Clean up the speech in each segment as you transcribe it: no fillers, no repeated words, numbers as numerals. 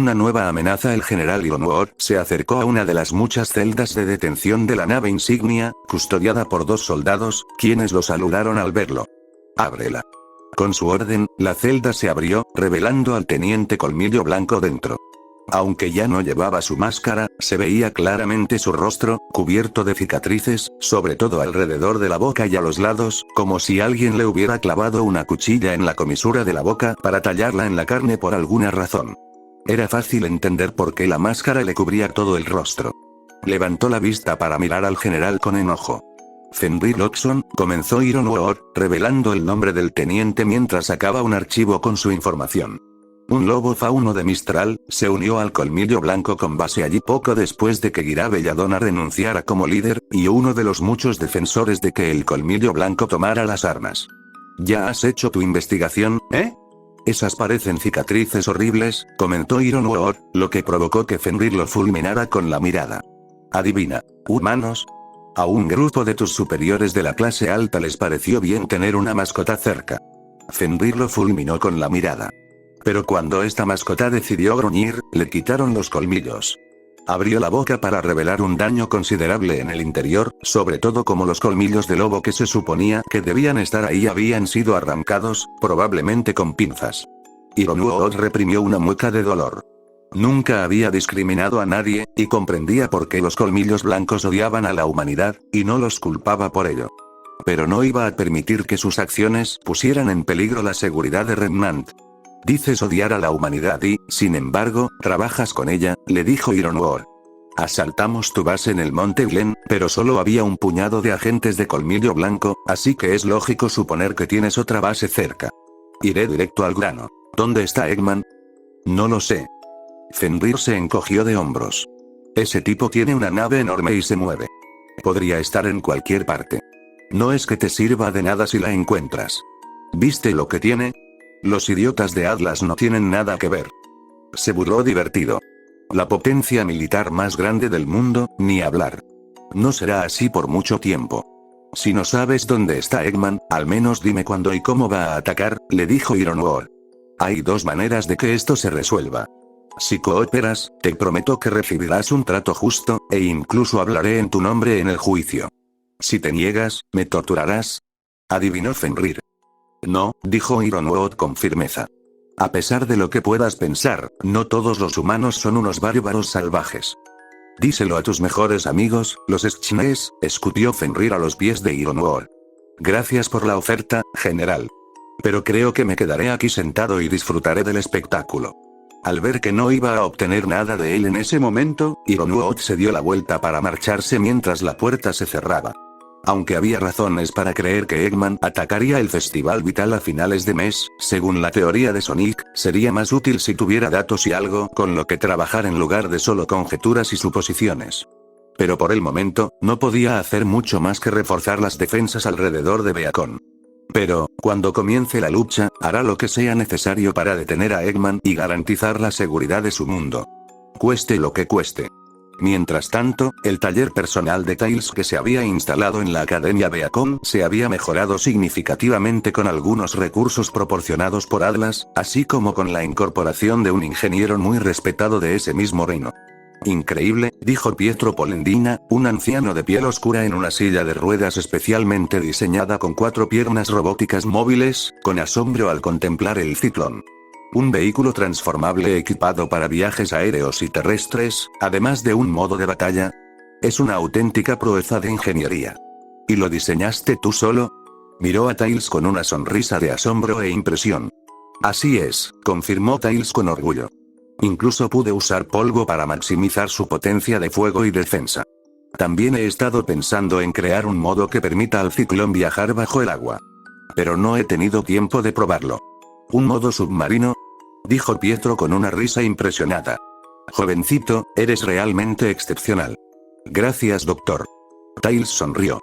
una nueva amenaza, el general Ironwood se acercó a una de las muchas celdas de detención de la nave insignia, custodiada por 2 soldados, quienes lo saludaron al verlo. «Ábrela». Con su orden, la celda se abrió, revelando al teniente Colmillo Blanco dentro. Aunque ya no llevaba su máscara, se veía claramente su rostro, cubierto de cicatrices, sobre todo alrededor de la boca y a los lados, como si alguien le hubiera clavado una cuchilla en la comisura de la boca para tallarla en la carne por alguna razón. Era fácil entender por qué la máscara le cubría todo el rostro. Levantó la vista para mirar al general con enojo. «Fenrir Oxon», comenzó Ironwood, revelando el nombre del teniente mientras sacaba un archivo con su información. Un lobo fauno de Mistral se unió al Colmillo Blanco con base allí poco después de que Gira Belladonna renunciara como líder, y uno de los muchos defensores de que el Colmillo Blanco tomara las armas. «¿Ya has hecho tu investigación, Esas parecen cicatrices horribles», comentó Ironwood, lo que provocó que Fenrir lo fulminara con la mirada. «Adivina, humanos. A un grupo de tus superiores de la clase alta les pareció bien tener una mascota cerca». Fenrir lo fulminó con la mirada. Pero cuando esta mascota decidió gruñir, le quitaron los colmillos. Abrió la boca para revelar un daño considerable en el interior, sobre todo como los colmillos de lobo que se suponía que debían estar ahí habían sido arrancados, probablemente con pinzas. Ironwood reprimió una mueca de dolor. Nunca había discriminado a nadie, y comprendía por qué los colmillos blancos odiaban a la humanidad, y no los culpaba por ello. Pero no iba a permitir que sus acciones pusieran en peligro la seguridad de Remnant. «Dices odiar a la humanidad y, sin embargo, trabajas con ella», le dijo Ironwood. «Asaltamos tu base en el Monte Glen, pero solo había un puñado de agentes de Colmillo Blanco, así que es lógico suponer que tienes otra base cerca. Iré directo al grano. ¿Dónde está Eggman?» «No lo sé». Fenrir se encogió de hombros. «Ese tipo tiene una nave enorme y se mueve. Podría estar en cualquier parte. No es que te sirva de nada si la encuentras. ¿Viste lo que tiene? Los idiotas de Atlas no tienen nada que ver». Se burló divertido. «La potencia militar más grande del mundo, ni hablar. No será así por mucho tiempo. Si no sabes dónde está Eggman, al menos dime cuándo y cómo va a atacar», le dijo Ironwood. «Hay 2 maneras de que esto se resuelva. Si cooperas, te prometo que recibirás un trato justo, e incluso hablaré en tu nombre en el juicio. Si te niegas, me torturarás». Adivinó Fenrir. «No», dijo Ironwood con firmeza. «A pesar de lo que puedas pensar, no todos los humanos son unos bárbaros salvajes. Díselo a tus mejores amigos, los Schnees», escupió Fenrir a los pies de Ironwood. «Gracias por la oferta, general. Pero creo que me quedaré aquí sentado y disfrutaré del espectáculo». Al ver que no iba a obtener nada de él en ese momento, Ironwood se dio la vuelta para marcharse mientras la puerta se cerraba. Aunque había razones para creer que Eggman atacaría el Festival Vital a finales de mes, según la teoría de Sonic, sería más útil si tuviera datos y algo con lo que trabajar en lugar de solo conjeturas y suposiciones. Pero por el momento, no podía hacer mucho más que reforzar las defensas alrededor de Beacon. Pero, cuando comience la lucha, hará lo que sea necesario para detener a Eggman y garantizar la seguridad de su mundo. Cueste lo que cueste. Mientras tanto, el taller personal de Tails que se había instalado en la Academia Beacon se había mejorado significativamente con algunos recursos proporcionados por Atlas, así como con la incorporación de un ingeniero muy respetado de ese mismo reino. «Increíble», dijo Pietro Polendina, un anciano de piel oscura en una silla de ruedas especialmente diseñada con 4 piernas robóticas móviles, con asombro al contemplar el Ciclón. Un vehículo transformable equipado para viajes aéreos y terrestres, además de un modo de batalla. Es una auténtica proeza de ingeniería. ¿Y lo diseñaste tú solo?». Miró a Tails con una sonrisa de asombro e impresión. «Así es», confirmó Tails con orgullo. «Incluso pude usar polvo para maximizar su potencia de fuego y defensa. También he estado pensando en crear un modo que permita al Ciclón viajar bajo el agua. Pero no he tenido tiempo de probarlo». «¿Un modo submarino?», dijo Pietro con una risa impresionada. «Jovencito, eres realmente excepcional». «Gracias, doctor». Tails sonrió.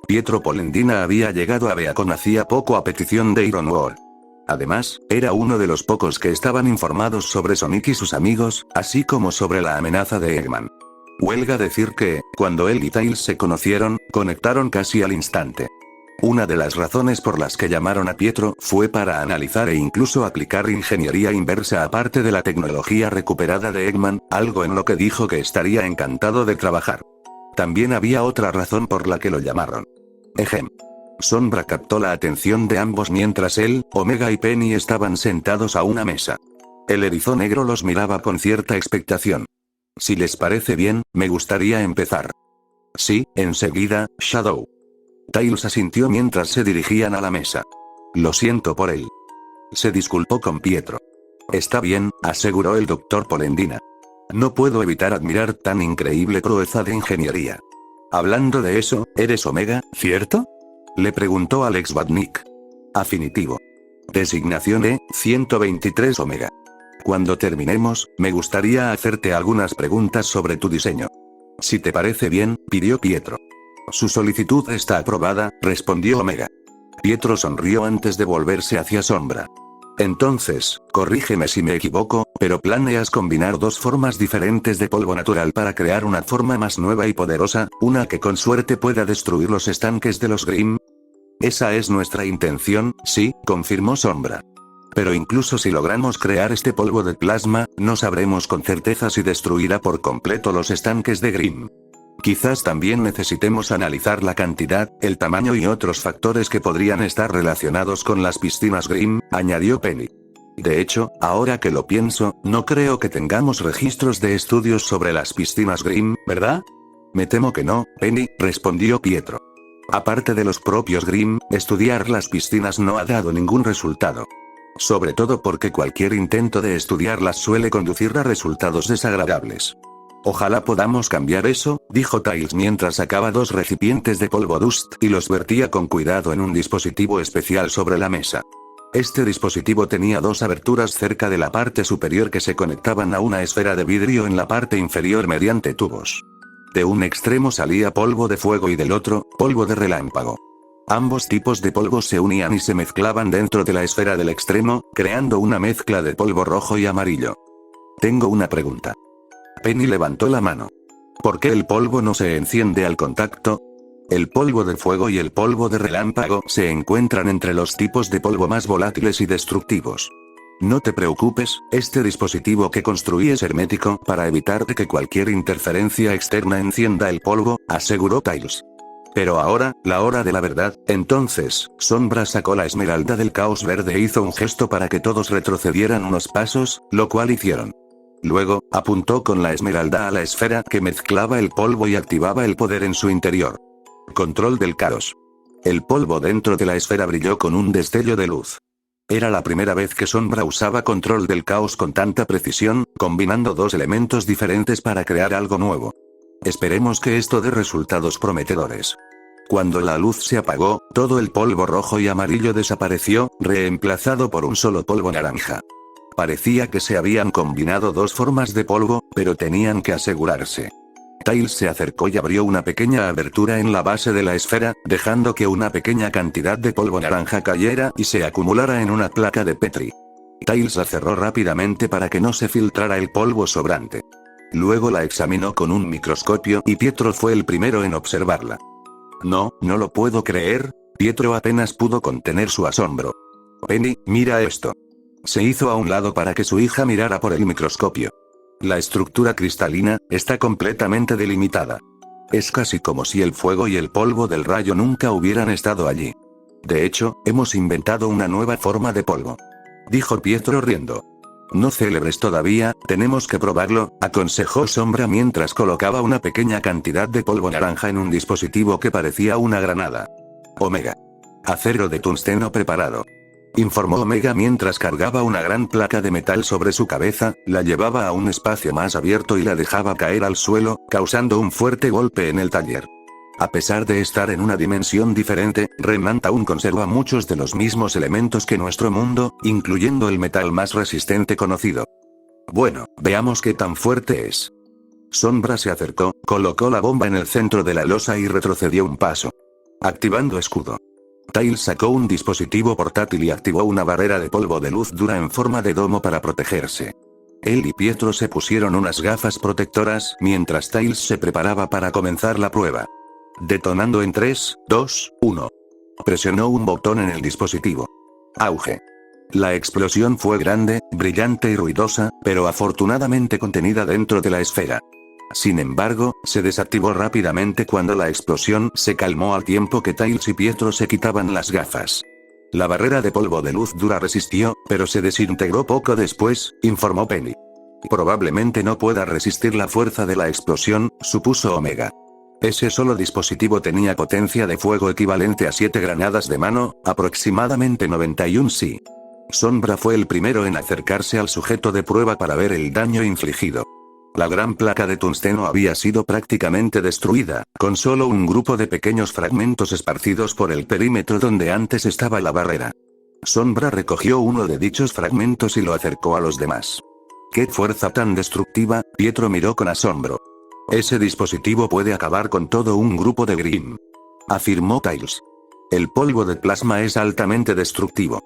Pietro Polendina había llegado a Beacon hacía poco a petición de Ironwood. Además, era uno de los pocos que estaban informados sobre Sonic y sus amigos, así como sobre la amenaza de Eggman. Huelga decir que, cuando él y Tails se conocieron, conectaron casi al instante. Una de las razones por las que llamaron a Pietro fue para analizar e incluso aplicar ingeniería inversa aparte de la tecnología recuperada de Eggman, algo en lo que dijo que estaría encantado de trabajar. También había otra razón por la que lo llamaron. Ejem. Sombra captó la atención de ambos mientras él, Omega y Penny estaban sentados a una mesa. El erizo negro los miraba con cierta expectación. Si les parece bien, me gustaría empezar. Sí, enseguida, Shadow. Tails asintió mientras se dirigían a la mesa. Lo siento por él. Se disculpó con Pietro. Está bien, aseguró el Dr. Polendina. No puedo evitar admirar tan increíble proeza de ingeniería. Hablando de eso, ¿eres Omega, cierto? Le preguntó Alex Badnik. Afinitivo. Designación E-123 Omega. Cuando terminemos, me gustaría hacerte algunas preguntas sobre tu diseño. Si te parece bien, pidió Pietro. Su solicitud está aprobada, respondió Omega. Pietro sonrió antes de volverse hacia Sombra. Entonces, corrígeme si me equivoco, pero planeas combinar dos formas diferentes de polvo natural para crear una forma más nueva y poderosa, una que con suerte pueda destruir los estanques de los Grimm. Esa es nuestra intención, sí, confirmó Sombra. Pero incluso si logramos crear este polvo de plasma, no sabremos con certeza si destruirá por completo los estanques de Grimm. Quizás también necesitemos analizar la cantidad, el tamaño y otros factores que podrían estar relacionados con las piscinas Grimm, añadió Penny. De hecho, ahora que lo pienso, no creo que tengamos registros de estudios sobre las piscinas Grimm, ¿verdad? Me temo que no, Penny, respondió Pietro. Aparte de los propios Grimm, estudiar las piscinas no ha dado ningún resultado. Sobre todo porque cualquier intento de estudiarlas suele conducir a resultados desagradables. Ojalá podamos cambiar eso, dijo Tails mientras sacaba dos recipientes de polvo Dust y los vertía con cuidado en un dispositivo especial sobre la mesa. Este dispositivo tenía dos aberturas cerca de la parte superior que se conectaban a una esfera de vidrio en la parte inferior mediante tubos. De un extremo salía polvo de fuego y del otro, polvo de relámpago. Ambos tipos de polvo se unían y se mezclaban dentro de la esfera del extremo, creando una mezcla de polvo rojo y amarillo. Tengo una pregunta. Penny levantó la mano. ¿Por qué el polvo no se enciende al contacto? El polvo de fuego y el polvo de relámpago se encuentran entre los tipos de polvo más volátiles y destructivos. No te preocupes, este dispositivo que construí es hermético para evitar que cualquier interferencia externa encienda el polvo, aseguró Tails. Pero ahora, la hora de la verdad, entonces, Sombra sacó la esmeralda del caos verde e hizo un gesto para que todos retrocedieran unos pasos, lo cual hicieron. Luego, apuntó con la esmeralda a la esfera que mezclaba el polvo y activaba el poder en su interior. Control del caos. El polvo dentro de la esfera brilló con un destello de luz. Era la primera vez que Sombra usaba control del caos con tanta precisión, combinando dos elementos diferentes para crear algo nuevo. Esperemos que esto dé resultados prometedores. Cuando la luz se apagó, todo el polvo rojo y amarillo desapareció, reemplazado por un solo polvo naranja. Parecía que se habían combinado dos formas de polvo, pero tenían que asegurarse. Tails se acercó y abrió una pequeña abertura en la base de la esfera, dejando que una pequeña cantidad de polvo naranja cayera y se acumulara en una placa de Petri. Tails la cerró rápidamente para que no se filtrara el polvo sobrante. Luego la examinó con un microscopio y Pietro fue el primero en observarla. No lo puedo creer, Pietro apenas pudo contener su asombro. Penny, mira esto. Se hizo a un lado para que su hija mirara por el microscopio. La estructura cristalina está completamente delimitada. Es casi como si el fuego y el polvo del rayo nunca hubieran estado allí. De hecho, hemos inventado una nueva forma de polvo. Dijo Pietro riendo. No celebres todavía, tenemos que probarlo, aconsejó Sombra mientras colocaba una pequeña cantidad de polvo naranja en un dispositivo que parecía una granada. Omega. Acero de tungsteno preparado. Informó Omega mientras cargaba una gran placa de metal sobre su cabeza, la llevaba a un espacio más abierto y la dejaba caer al suelo, causando un fuerte golpe en el taller. A pesar de estar en una dimensión diferente, Remnant aún conserva muchos de los mismos elementos que nuestro mundo, incluyendo el metal más resistente conocido. Bueno, veamos qué tan fuerte es. Sombra se acercó, colocó la bomba en el centro de la losa y retrocedió un paso. Activando escudo. Tails sacó un dispositivo portátil y activó una barrera de polvo de luz dura en forma de domo para protegerse. Él y Pietro se pusieron unas gafas protectoras mientras Tails se preparaba para comenzar la prueba. Detonando en 3, 2, 1. presionó un botón en el dispositivo. Auge. La explosión fue grande, brillante y ruidosa, pero afortunadamente contenida dentro de la esfera. Sin embargo, se desactivó rápidamente cuando la explosión se calmó al tiempo que Tails y Pietro se quitaban las gafas. La barrera de polvo de luz dura resistió, pero se desintegró poco después, informó Penny. Probablemente no pueda resistir la fuerza de la explosión, supuso Omega. Ese solo dispositivo tenía potencia de fuego equivalente a 7 granadas de mano, aproximadamente 91 sí. Sombra fue el primero en acercarse al sujeto de prueba para ver el daño infligido. La gran placa de tungsteno había sido prácticamente destruida, con solo un grupo de pequeños fragmentos esparcidos por el perímetro donde antes estaba la barrera. Sombra recogió uno de dichos fragmentos y lo acercó a los demás. ¡Qué fuerza tan destructiva! Pietro miró con asombro. Ese dispositivo puede acabar con todo un grupo de Grimm, afirmó Tails. El polvo de plasma es altamente destructivo.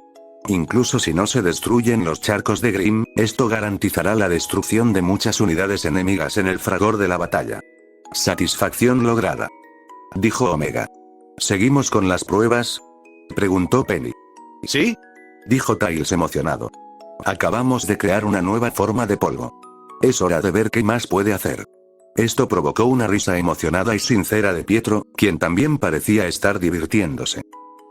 Incluso si no se destruyen los charcos de Grimm, esto garantizará la destrucción de muchas unidades enemigas en el fragor de la batalla. Satisfacción lograda, dijo Omega. ¿Seguimos con las pruebas?, preguntó Penny. ¿Sí?, dijo Tails emocionado. Acabamos de crear una nueva forma de polvo. Es hora de ver qué más puede hacer. Esto provocó una risa emocionada y sincera de Pietro, quien también parecía estar divirtiéndose.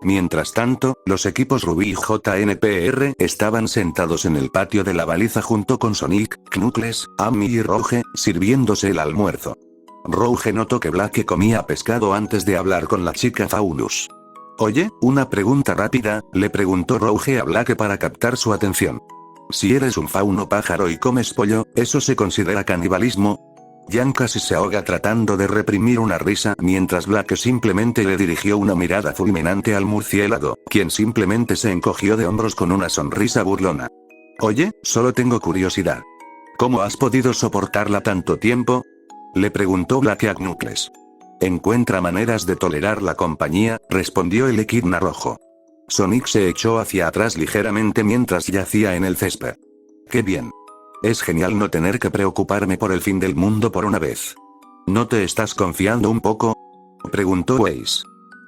Mientras tanto, los equipos Ruby y JNPR estaban sentados en el patio de la baliza junto con Sonic, Knuckles, Amy y Rouge, sirviéndose el almuerzo. Rouge notó que Black comía pescado antes de hablar con la chica Faunus. Oye, una pregunta rápida, le preguntó Rouge a Black para captar su atención. Si eres un fauno pájaro y comes pollo, ¿eso se considera canibalismo? Jan casi se ahoga tratando de reprimir una risa mientras Black simplemente le dirigió una mirada fulminante al murciélago, quien simplemente se encogió de hombros con una sonrisa burlona. Oye, solo tengo curiosidad. ¿Cómo has podido soportarla tanto tiempo?, le preguntó Black a Knuckles. Encuentra maneras de tolerar la compañía, respondió el equidna rojo. Sonic se echó hacia atrás ligeramente mientras yacía en el césped. ¡Qué bien! Es genial no tener que preocuparme por el fin del mundo por una vez. ¿No te estás confiando un poco?, preguntó Weiss.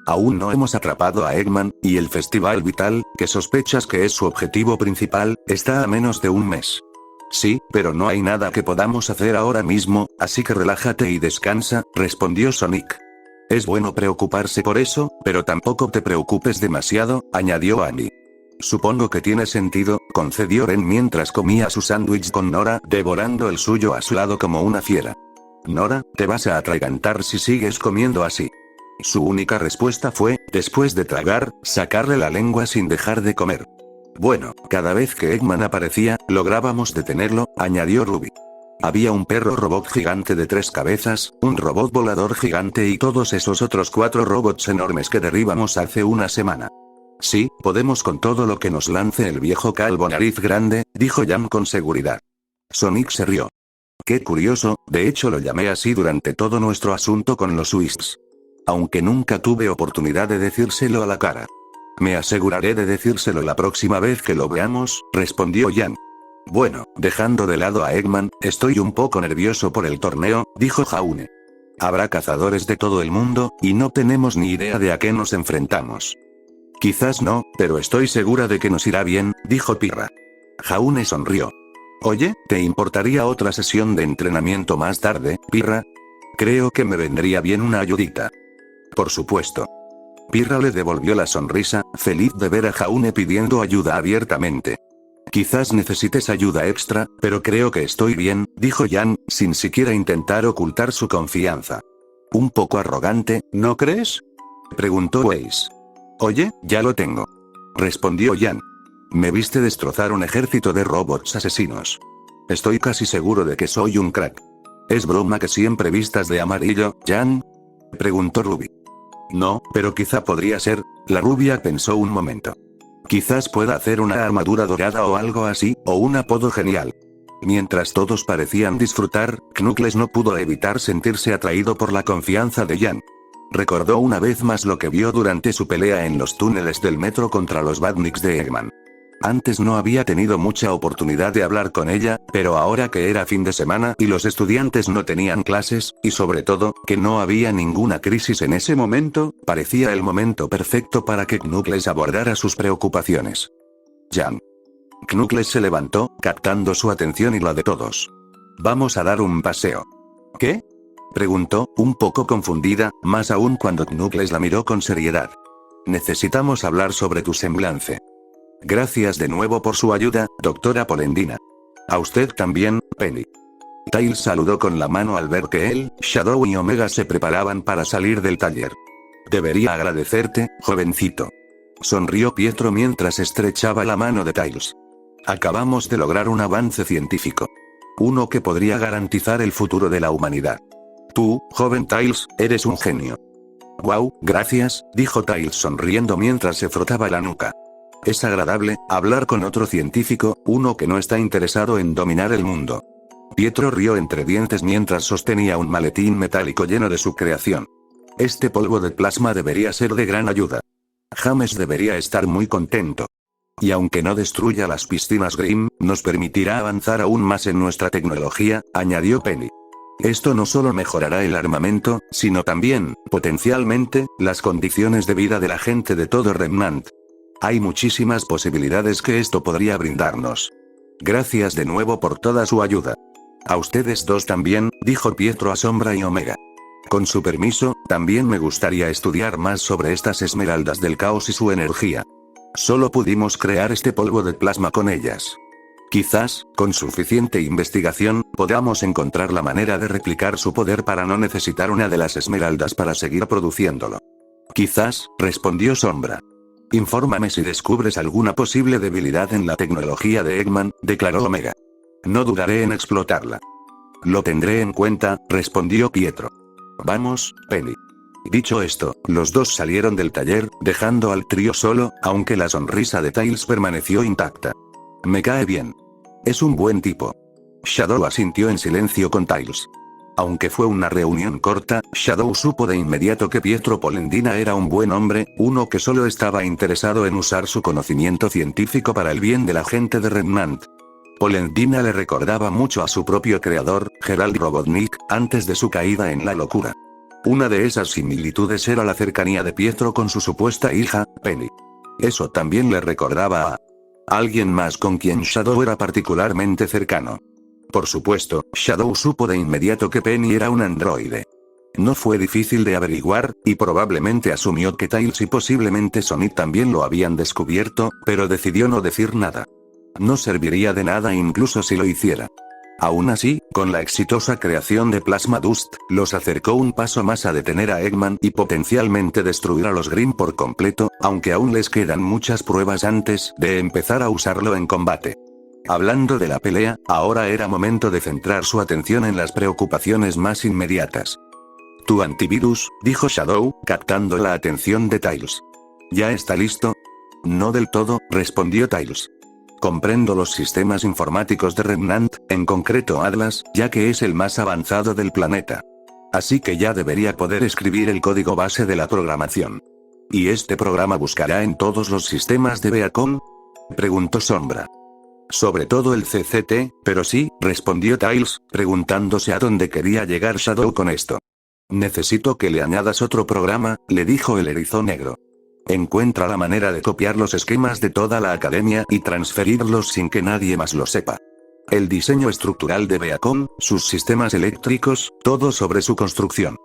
Aún no hemos atrapado a Eggman, y el Festival Vital, que sospechas que es su objetivo principal, está a menos de un mes. Sí, pero no hay nada que podamos hacer ahora mismo, así que relájate y descansa, respondió Sonic. Es bueno preocuparse por eso, pero tampoco te preocupes demasiado, añadió Annie. Supongo que tiene sentido, concedió Ren mientras comía su sándwich con Nora, devorando el suyo a su lado como una fiera. Nora, te vas a atragantar si sigues comiendo así. Su única respuesta fue, después de tragar, sacarle la lengua sin dejar de comer. Bueno, cada vez que Eggman aparecía, lográbamos detenerlo, añadió Ruby. Había un perro robot gigante de 3 cabezas, un robot volador gigante y todos esos otros 4 robots enormes que derribamos hace una semana. Sí, podemos con todo lo que nos lance el viejo calvo nariz grande, dijo Jan con seguridad. Sonic se rió. Qué curioso, de hecho lo llamé así durante todo nuestro asunto con los Wisps. Aunque nunca tuve oportunidad de decírselo a la cara. Me aseguraré de decírselo la próxima vez que lo veamos, respondió Jan. Bueno, dejando de lado a Eggman, estoy un poco nervioso por el torneo, dijo Jaune. Habrá cazadores de todo el mundo, y no tenemos ni idea de a qué nos enfrentamos. Quizás no, pero estoy segura de que nos irá bien, dijo Pirra. Jaune sonrió. Oye, ¿te importaría otra sesión de entrenamiento más tarde, Pirra? Creo que me vendría bien una ayudita. Por supuesto. Pirra le devolvió la sonrisa, feliz de ver a Jaune pidiendo ayuda abiertamente. Quizás necesites ayuda extra, pero creo que estoy bien, dijo Jan, sin siquiera intentar ocultar su confianza. Un poco arrogante, ¿no crees?, preguntó Weiss. Oye, ya lo tengo, respondió Jan. Me viste destrozar un ejército de robots asesinos. Estoy casi seguro de que soy un crack. ¿Es broma que siempre vistas de amarillo, Jan?, preguntó Ruby. No, pero quizá podría ser, la rubia pensó un momento. Quizás pueda hacer una armadura dorada o algo así, o un apodo genial. Mientras todos parecían disfrutar, Knuckles no pudo evitar sentirse atraído por la confianza de Jan. Recordó una vez más lo que vio durante su pelea en los túneles del metro contra los Badniks de Eggman. Antes no había tenido mucha oportunidad de hablar con ella, pero ahora que era fin de semana y los estudiantes no tenían clases, y sobre todo, que no había ninguna crisis en ese momento, parecía el momento perfecto para que Knuckles abordara sus preocupaciones. Jan. Knuckles se levantó, captando su atención y la de todos. Vamos a dar un paseo. ¿Qué? Preguntó, un poco confundida, más aún cuando Knuckles la miró con seriedad. Necesitamos hablar sobre tu semblante. Gracias de nuevo por su ayuda, doctora Polendina. A usted también, Penny. Tails saludó con la mano al ver que él, Shadow y Omega se preparaban para salir del taller. Debería agradecerte, jovencito. Sonrió Pietro mientras estrechaba la mano de Tails. Acabamos de lograr un avance científico. Uno que podría garantizar el futuro de la humanidad. Tú, joven Tails, eres un genio. Wow, gracias, dijo Tails sonriendo mientras se frotaba la nuca. Es agradable hablar con otro científico, uno que no está interesado en dominar el mundo. Pietro rió entre dientes mientras sostenía un maletín metálico lleno de su creación. Este polvo de plasma debería ser de gran ayuda. James debería estar muy contento. Y aunque no destruya las piscinas Grimm, nos permitirá avanzar aún más en nuestra tecnología, añadió Penny. Esto no solo mejorará el armamento, sino también, potencialmente, las condiciones de vida de la gente de todo Remnant. Hay muchísimas posibilidades que esto podría brindarnos. Gracias de nuevo por toda su ayuda. A ustedes dos también, dijo Pietro a Sombra y Omega. Con su permiso, también me gustaría estudiar más sobre estas esmeraldas del caos y su energía. Solo pudimos crear este polvo de plasma con ellas. Quizás, con suficiente investigación, podamos encontrar la manera de replicar su poder para no necesitar una de las esmeraldas para seguir produciéndolo. Quizás, respondió Sombra. Infórmame si descubres alguna posible debilidad en la tecnología de Eggman, declaró Omega. No dudaré en explotarla. Lo tendré en cuenta, respondió Pietro. Vamos, Penny. Dicho esto, los dos salieron del taller, dejando al trío solo, aunque la sonrisa de Tails permaneció intacta. Me cae bien. Es un buen tipo. Shadow asintió en silencio con Tails. Aunque fue una reunión corta, Shadow supo de inmediato que Pietro Polendina era un buen hombre, uno que solo estaba interesado en usar su conocimiento científico para el bien de la gente de Remnant. Polendina le recordaba mucho a su propio creador, Gerald Robotnik, antes de su caída en la locura. Una de esas similitudes era la cercanía de Pietro con su supuesta hija, Penny. Eso también le recordaba a alguien más con quien Shadow era particularmente cercano. Por supuesto, Shadow supo de inmediato que Penny era un androide. No fue difícil de averiguar, y probablemente asumió que Tails y posiblemente Sonic también lo habían descubierto, pero decidió no decir nada. No serviría de nada incluso si lo hiciera. Aún así, con la exitosa creación de Plasma Dust, los acercó un paso más a detener a Eggman y potencialmente destruir a los Grimm por completo, aunque aún les quedan muchas pruebas antes de empezar a usarlo en combate. Hablando de la pelea, ahora era momento de centrar su atención en las preocupaciones más inmediatas. Tu antivirus, dijo Shadow, captando la atención de Tails. ¿Ya está listo? No del todo, respondió Tails. Comprendo los sistemas informáticos de Remnant, en concreto Atlas, ya que es el más avanzado del planeta. Así que ya debería poder escribir el código base de la programación. ¿Y este programa buscará en todos los sistemas de Beacon? Preguntó Sombra. Sobre todo el CCT, pero sí, respondió Tails, preguntándose a dónde quería llegar Shadow con esto. Necesito que le añadas otro programa, le dijo el erizo negro. Encuentra la manera de copiar los esquemas de toda la academia y transferirlos sin que nadie más lo sepa. El diseño estructural de Beacon, sus sistemas eléctricos, todo sobre su construcción.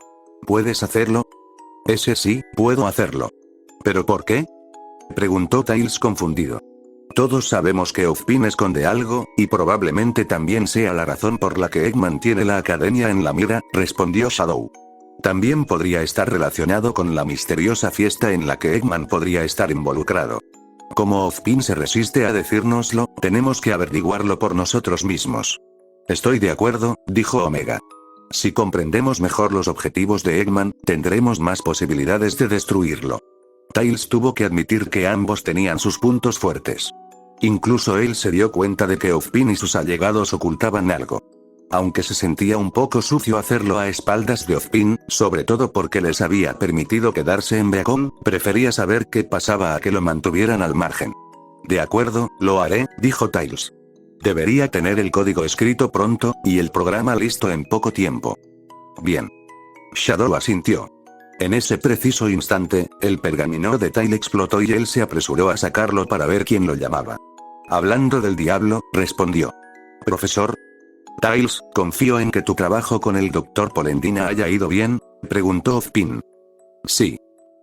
¿Puedes hacerlo? Ese sí, puedo hacerlo. ¿Pero por qué? Preguntó Tails confundido. Todos sabemos que Ozpin esconde algo, y probablemente también sea la razón por la que Eggman tiene la academia en la mira, respondió Shadow. También podría estar relacionado con la misteriosa fiesta en la que Eggman podría estar involucrado. Como Ozpin se resiste a decírnoslo, tenemos que averiguarlo por nosotros mismos. Estoy de acuerdo, dijo Omega. Si comprendemos mejor los objetivos de Eggman, tendremos más posibilidades de destruirlo. Tails tuvo que admitir que ambos tenían sus puntos fuertes. Incluso él se dio cuenta de que Ozpin y sus allegados ocultaban algo. Aunque se sentía un poco sucio hacerlo a espaldas de Ozpin, sobre todo porque les había permitido quedarse en Beacon, prefería saber qué pasaba a que lo mantuvieran al margen. De acuerdo, lo haré, dijo Tails. Debería tener el código escrito pronto, y el programa listo en poco tiempo. Bien. Shadow asintió. En ese preciso instante, el pergamino de Tails explotó y él se apresuró a sacarlo para ver quién lo llamaba. Hablando del diablo, respondió. Profesor. Tails, confío en que tu trabajo con el Dr. Polendina haya ido bien, preguntó Ozpin. Sí.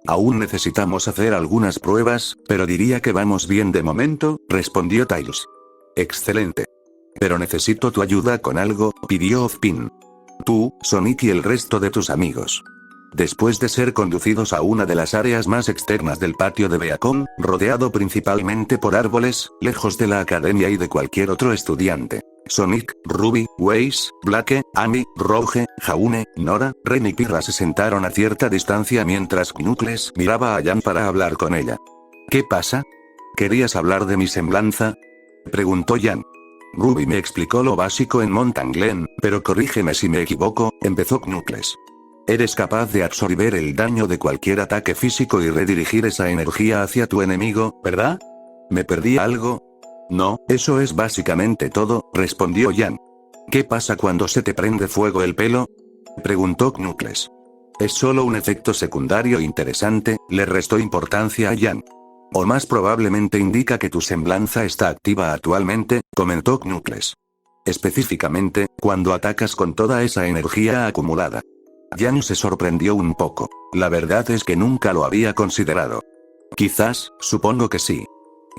Aún necesitamos hacer algunas pruebas, pero diría que vamos bien de momento, respondió Tails. Excelente. Pero necesito tu ayuda con algo, pidió Ozpin. Tú, Sonic y el resto de tus amigos. Después de ser conducidos a una de las áreas más externas del patio de Beacon, rodeado principalmente por árboles, lejos de la academia y de cualquier otro estudiante, Sonic, Ruby, Waze, Blake, Amy, Rouge, Jaune, Nora, Ren y Pirra se sentaron a cierta distancia mientras Knuckles miraba a Jan para hablar con ella. ¿Qué pasa? ¿Querías hablar de mi semblanza? Preguntó Jan. Ruby me explicó lo básico en Mountain Glen, pero corrígeme si me equivoco, empezó Knuckles. Eres capaz de absorber el daño de cualquier ataque físico y redirigir esa energía hacia tu enemigo, ¿verdad? ¿Me perdí algo? No, eso es básicamente todo, respondió Jan. ¿Qué pasa cuando se te prende fuego el pelo? Preguntó Knuckles. Es solo un efecto secundario interesante, le restó importancia a Jan. O más probablemente indica que tu semblanza está activa actualmente, comentó Knuckles. Específicamente, cuando atacas con toda esa energía acumulada. Jan se sorprendió un poco. La verdad es que nunca lo había considerado. Quizás, supongo que sí.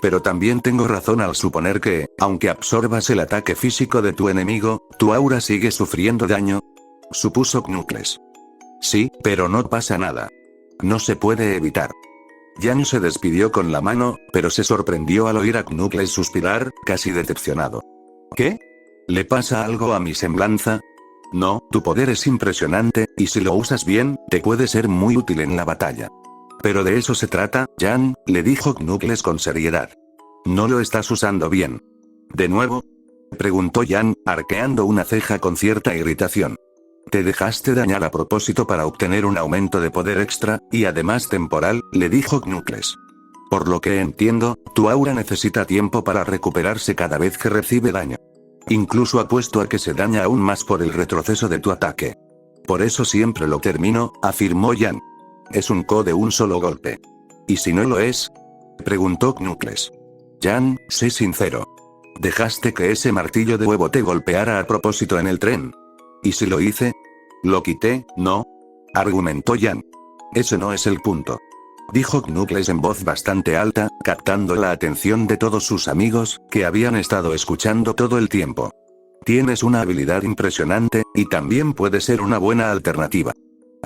Pero también tengo razón al suponer que, aunque absorbas el ataque físico de tu enemigo, tu aura sigue sufriendo daño. Supuso Knuckles. Sí, pero no pasa nada. No se puede evitar. Jan se despidió con la mano, pero se sorprendió al oír a Knuckles suspirar, casi decepcionado. ¿Qué? ¿Le pasa algo a mi semblanza? No, tu poder es impresionante, y si lo usas bien, te puede ser muy útil en la batalla. Pero de eso se trata, Jan, le dijo Knuckles con seriedad. No lo estás usando bien. ¿De nuevo? Preguntó Jan, arqueando una ceja con cierta irritación. Te dejaste dañar a propósito para obtener un aumento de poder extra, y además temporal, le dijo Knuckles. Por lo que entiendo, tu aura necesita tiempo para recuperarse cada vez que recibe daño. Incluso apuesto a que se daña aún más por el retroceso de tu ataque. Por eso siempre lo termino, afirmó Jan. Es un KO de un solo golpe. ¿Y si no lo es? Preguntó Knuckles. Jan, sé sincero. ¿Dejaste que ese martillo de huevo te golpeara a propósito en el tren? ¿Y si lo hice? Lo quité, ¿no? Argumentó Jan. Ese no es el punto. Dijo Knuckles en voz bastante alta, captando la atención de todos sus amigos, que habían estado escuchando todo el tiempo. Tienes una habilidad impresionante, y también puede ser una buena alternativa.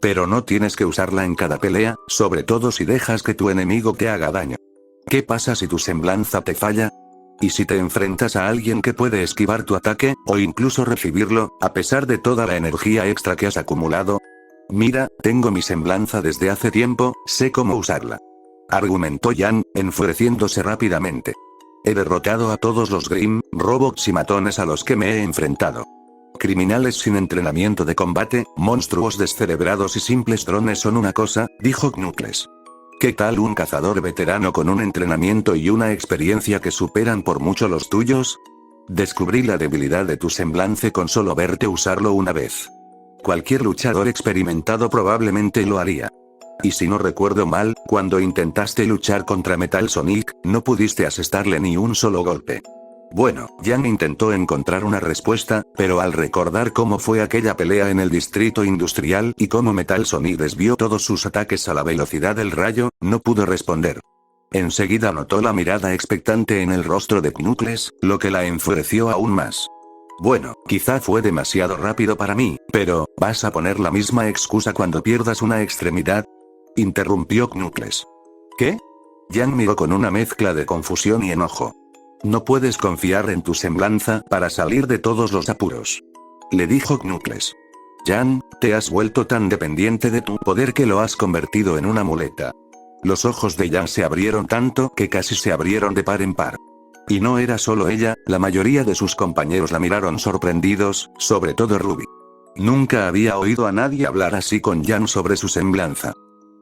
Pero no tienes que usarla en cada pelea, sobre todo si dejas que tu enemigo te haga daño. ¿Qué pasa si tu semblanza te falla? ¿Y si te enfrentas a alguien que puede esquivar tu ataque, o incluso recibirlo, a pesar de toda la energía extra que has acumulado? Mira, tengo mi semblanza desde hace tiempo, sé cómo usarla. Argumentó Jan, enfureciéndose rápidamente. He derrotado a todos los Grim, robots y matones a los que me he enfrentado. Criminales sin entrenamiento de combate, monstruos descerebrados y simples drones son una cosa, dijo Knuckles. ¿Qué tal un cazador veterano con un entrenamiento y una experiencia que superan por mucho los tuyos? Descubrí la debilidad de tu semblance con solo verte usarlo una vez. Cualquier luchador experimentado probablemente lo haría. Y si no recuerdo mal, cuando intentaste luchar contra Metal Sonic, no pudiste asestarle ni un solo golpe. Bueno, Jan intentó encontrar una respuesta, pero al recordar cómo fue aquella pelea en el distrito industrial y cómo Metal Sonic desvió todos sus ataques a la velocidad del rayo, no pudo responder. Enseguida notó la mirada expectante en el rostro de Knuckles, lo que la enfureció aún más. Bueno, quizá fue demasiado rápido para mí, pero, ¿vas a poner la misma excusa cuando pierdas una extremidad? Interrumpió Knuckles. ¿Qué? Jan miró con una mezcla de confusión y enojo. No puedes confiar en tu semblanza para salir de todos los apuros. Le dijo Knuckles. Jan, te has vuelto tan dependiente de tu poder que lo has convertido en una muleta. Los ojos de Jan se abrieron tanto que casi se abrieron de par en par. Y no era solo ella, la mayoría de sus compañeros la miraron sorprendidos, sobre todo Ruby. Nunca había oído a nadie hablar así con Jan sobre su semblanza.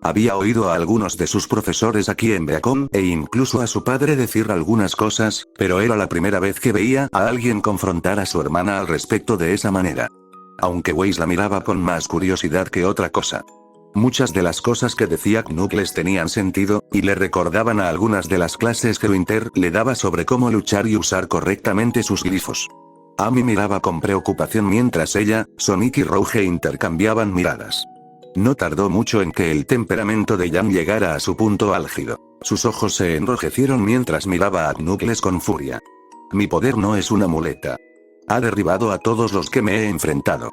Había oído a algunos de sus profesores aquí en Beacon e incluso a su padre decir algunas cosas, pero era la primera vez que veía a alguien confrontar a su hermana al respecto de esa manera. Aunque Weiss la miraba con más curiosidad que otra cosa. Muchas de las cosas que decía Knuckles tenían sentido, y le recordaban a algunas de las clases que Winter le daba sobre cómo luchar y usar correctamente sus glifos. Amy miraba con preocupación mientras ella, Sonic y Rouge intercambiaban miradas. No tardó mucho en que el temperamento de Jan llegara a su punto álgido. Sus ojos se enrojecieron mientras miraba a Knuckles con furia. Mi poder no es una muleta. Ha derribado a todos los que me he enfrentado.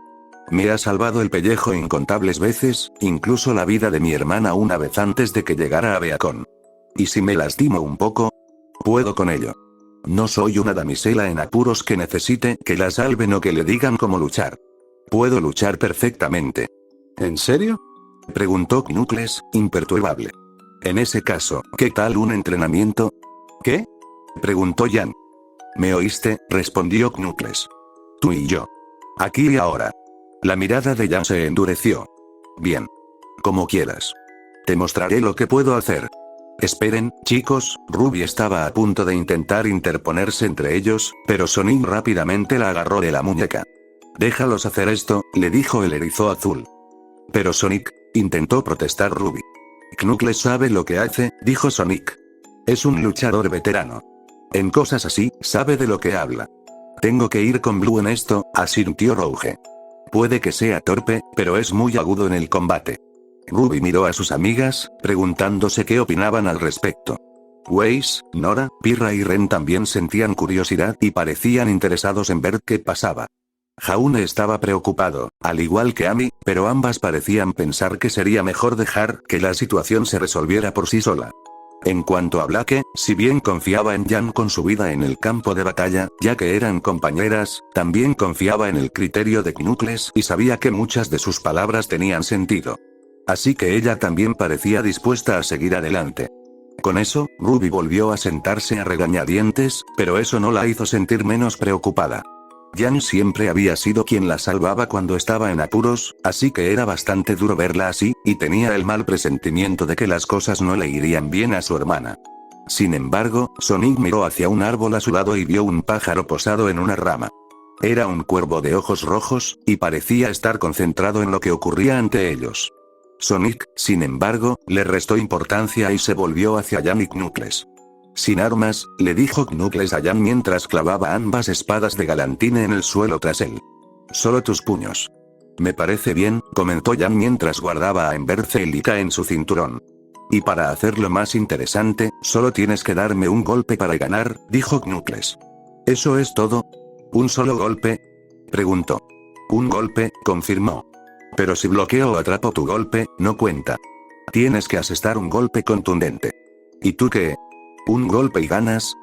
Me ha salvado el pellejo incontables veces, incluso la vida de mi hermana una vez antes de que llegara a Beacon. ¿Y si me lastimo un poco? Puedo con ello. No soy una damisela en apuros que necesite que la salven o que le digan cómo luchar. Puedo luchar perfectamente. ¿En serio? Preguntó Knuckles, imperturbable. En ese caso, ¿qué tal un entrenamiento? ¿Qué? Preguntó Jan. ¿Me oíste? Respondió Knuckles. Tú y yo. Aquí y ahora. La mirada de Jan se endureció. Bien. Como quieras. Te mostraré lo que puedo hacer. Esperen, chicos, Ruby estaba a punto de intentar interponerse entre ellos, pero Sonic rápidamente la agarró de la muñeca. Déjalos hacer esto, le dijo el erizo azul. Pero Sonic, intentó protestar Ruby. Knuckles sabe lo que hace, dijo Sonic. Es un luchador veterano. En cosas así, sabe de lo que habla. Tengo que ir con Blue en esto, asintió Rouge. Puede que sea torpe, pero es muy agudo en el combate. Ruby miró a sus amigas, preguntándose qué opinaban al respecto. Weiss, Nora, Pirra y Ren también sentían curiosidad y parecían interesados en ver qué pasaba. Jaune estaba preocupado, al igual que Amy, pero ambas parecían pensar que sería mejor dejar que la situación se resolviera por sí sola. En cuanto a Blake, si bien confiaba en Jan con su vida en el campo de batalla, ya que eran compañeras, también confiaba en el criterio de Knuckles y sabía que muchas de sus palabras tenían sentido. Así que ella también parecía dispuesta a seguir adelante. Con eso, Ruby volvió a sentarse a regañadientes, pero eso no la hizo sentir menos preocupada. Jan siempre había sido quien la salvaba cuando estaba en apuros, así que era bastante duro verla así, y tenía el mal presentimiento de que las cosas no le irían bien a su hermana. Sin embargo, Sonic miró hacia un árbol a su lado y vio un pájaro posado en una rama. Era un cuervo de ojos rojos, y parecía estar concentrado en lo que ocurría ante ellos. Sonic, sin embargo, le restó importancia y se volvió hacia Jan y Knuckles. Sin armas, le dijo Knuckles a Jan mientras clavaba ambas espadas de Galantine en el suelo tras él. Solo tus puños. Me parece bien, comentó Jan mientras guardaba a Embercelica en su cinturón. Y para hacerlo más interesante, solo tienes que darme un golpe para ganar, dijo Knuckles. ¿Eso es todo? ¿Un solo golpe? Preguntó. Un golpe, confirmó. Pero si bloqueo o atrapo tu golpe, no cuenta. Tienes que asestar un golpe contundente. ¿Y tú qué? ¿Un golpe y ganas?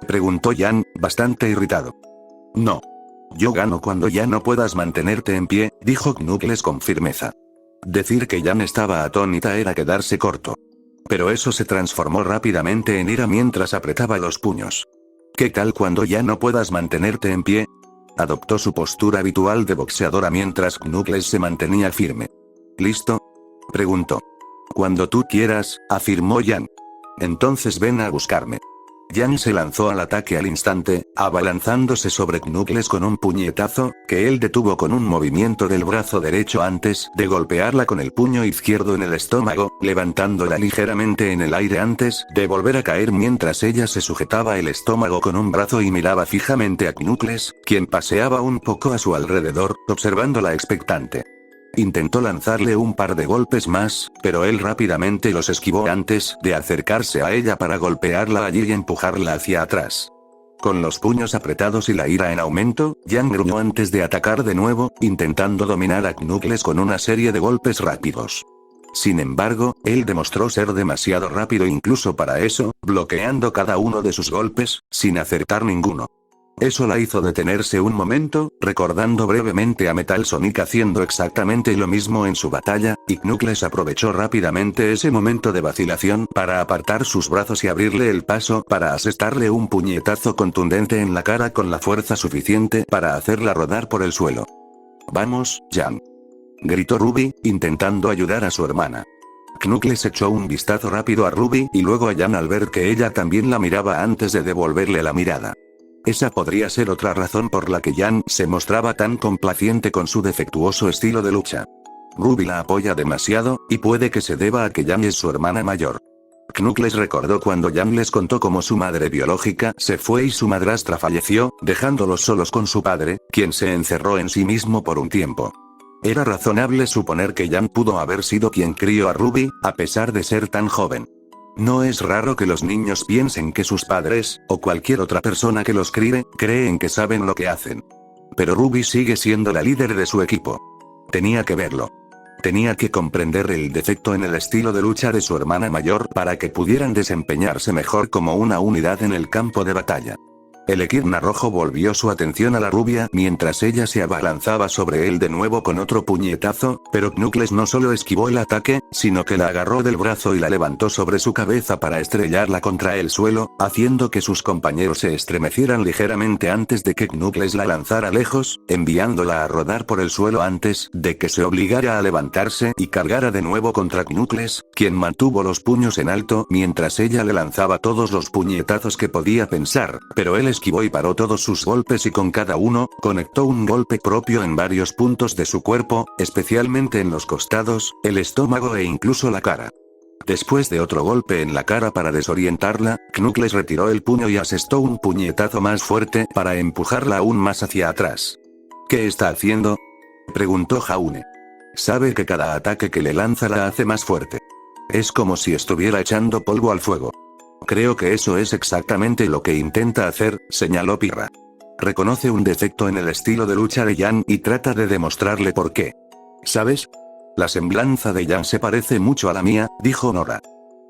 Preguntó Jan, bastante irritado. No. Yo gano cuando ya no puedas mantenerte en pie, dijo Knuckles con firmeza. Decir que Jan estaba atónita era quedarse corto. Pero eso se transformó rápidamente en ira mientras apretaba los puños. ¿Qué tal cuando ya no puedas mantenerte en pie? Adoptó su postura habitual de boxeadora mientras Knuckles se mantenía firme. ¿Listo? Preguntó. Cuando tú quieras, afirmó Jan. Entonces ven a buscarme. Jan se lanzó al ataque al instante, abalanzándose sobre Knuckles con un puñetazo, que él detuvo con un movimiento del brazo derecho antes de golpearla con el puño izquierdo en el estómago, levantándola ligeramente en el aire antes de volver a caer mientras ella se sujetaba el estómago con un brazo y miraba fijamente a Knuckles, quien paseaba un poco a su alrededor, observándola expectante. Intentó lanzarle un par de golpes más, pero él rápidamente los esquivó antes de acercarse a ella para golpearla allí y empujarla hacia atrás. Con los puños apretados y la ira en aumento, Jan gruñó antes de atacar de nuevo, intentando dominar a Knuckles con una serie de golpes rápidos. Sin embargo, él demostró ser demasiado rápido incluso para eso, bloqueando cada uno de sus golpes, sin acertar ninguno. Eso la hizo detenerse un momento, recordando brevemente a Metal Sonic haciendo exactamente lo mismo en su batalla, y Knuckles aprovechó rápidamente ese momento de vacilación para apartar sus brazos y abrirle el paso para asestarle un puñetazo contundente en la cara con la fuerza suficiente para hacerla rodar por el suelo. «Vamos, Jan», gritó Ruby, intentando ayudar a su hermana. Knuckles echó un vistazo rápido a Ruby y luego a Jan al ver que ella también la miraba antes de devolverle la mirada. Esa podría ser otra razón por la que Jan se mostraba tan complaciente con su defectuoso estilo de lucha. Ruby la apoya demasiado, y puede que se deba a que Jan es su hermana mayor. Knuckles recordó cuando Jan les contó cómo su madre biológica se fue y su madrastra falleció, dejándolos solos con su padre, quien se encerró en sí mismo por un tiempo. Era razonable suponer que Jan pudo haber sido quien crió a Ruby, a pesar de ser tan joven. No es raro que los niños piensen que sus padres, o cualquier otra persona que los críe, creen que saben lo que hacen. Pero Ruby sigue siendo la líder de su equipo. Tenía que verlo. Tenía que comprender el defecto en el estilo de lucha de su hermana mayor para que pudieran desempeñarse mejor como una unidad en el campo de batalla. El Equidna rojo volvió su atención a la rubia mientras ella se abalanzaba sobre él de nuevo con otro puñetazo, pero Knuckles no solo esquivó el ataque, sino que la agarró del brazo y la levantó sobre su cabeza para estrellarla contra el suelo, haciendo que sus compañeros se estremecieran ligeramente antes de que Knuckles la lanzara lejos, enviándola a rodar por el suelo antes de que se obligara a levantarse y cargara de nuevo contra Knuckles, quien mantuvo los puños en alto mientras ella le lanzaba todos los puñetazos que podía pensar, pero él esquivó y paró todos sus golpes y con cada uno, conectó un golpe propio en varios puntos de su cuerpo, especialmente en los costados, el estómago e incluso la cara. Después de otro golpe en la cara para desorientarla, Knuckles retiró el puño y asestó un puñetazo más fuerte para empujarla aún más hacia atrás. ¿Qué está haciendo?, preguntó Jaune. Sabe que cada ataque que le lanza la hace más fuerte. Es como si estuviera echando polvo al fuego. Creo que eso es exactamente lo que intenta hacer, señaló Pirra. Reconoce un defecto en el estilo de lucha de Jan y trata de demostrarle por qué. ¿Sabes? La semblanza de Jan se parece mucho a la mía, dijo Nora.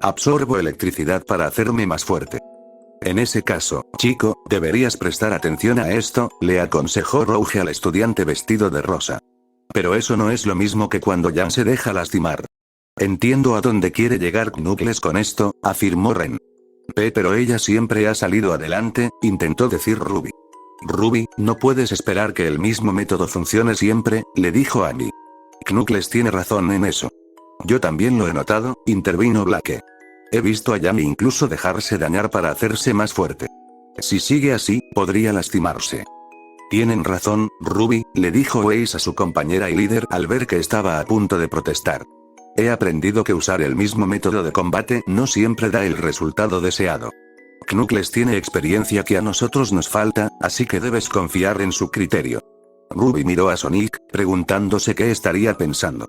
Absorbo electricidad para hacerme más fuerte. En ese caso, chico, deberías prestar atención a esto, le aconsejó Rouge al estudiante vestido de rosa. Pero eso no es lo mismo que cuando Jan se deja lastimar. Entiendo a dónde quiere llegar Knuckles con esto, afirmó Ren. Pero ella siempre ha salido adelante, intentó decir Ruby. Ruby, no puedes esperar que el mismo método funcione siempre, le dijo Annie. Knuckles tiene razón en eso. Yo también lo he notado, intervino Blake. He visto a Yami incluso dejarse dañar para hacerse más fuerte. Si sigue así, podría lastimarse. Tienen razón, Ruby, le dijo Weiss a su compañera y líder al ver que estaba a punto de protestar. He aprendido que usar el mismo método de combate no siempre da el resultado deseado. Knuckles tiene experiencia que a nosotros nos falta, así que debes confiar en su criterio. Ruby miró a Sonic, preguntándose qué estaría pensando.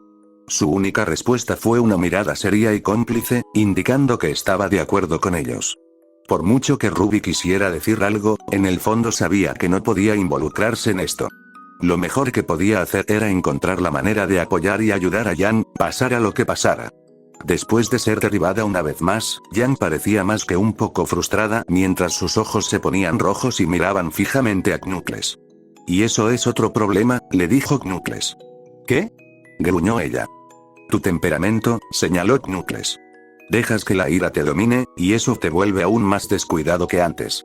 Su única respuesta fue una mirada seria y cómplice, indicando que estaba de acuerdo con ellos. Por mucho que Ruby quisiera decir algo, en el fondo sabía que no podía involucrarse en esto. Lo mejor que podía hacer era encontrar la manera de apoyar y ayudar a Jan, pasara lo que pasara. Después de ser derribada una vez más, Jan parecía más que un poco frustrada mientras sus ojos se ponían rojos y miraban fijamente a Knuckles. Y eso es otro problema, le dijo Knuckles. ¿Qué?, gruñó ella. Tu temperamento, señaló Knuckles. Dejas que la ira te domine, y eso te vuelve aún más descuidado que antes.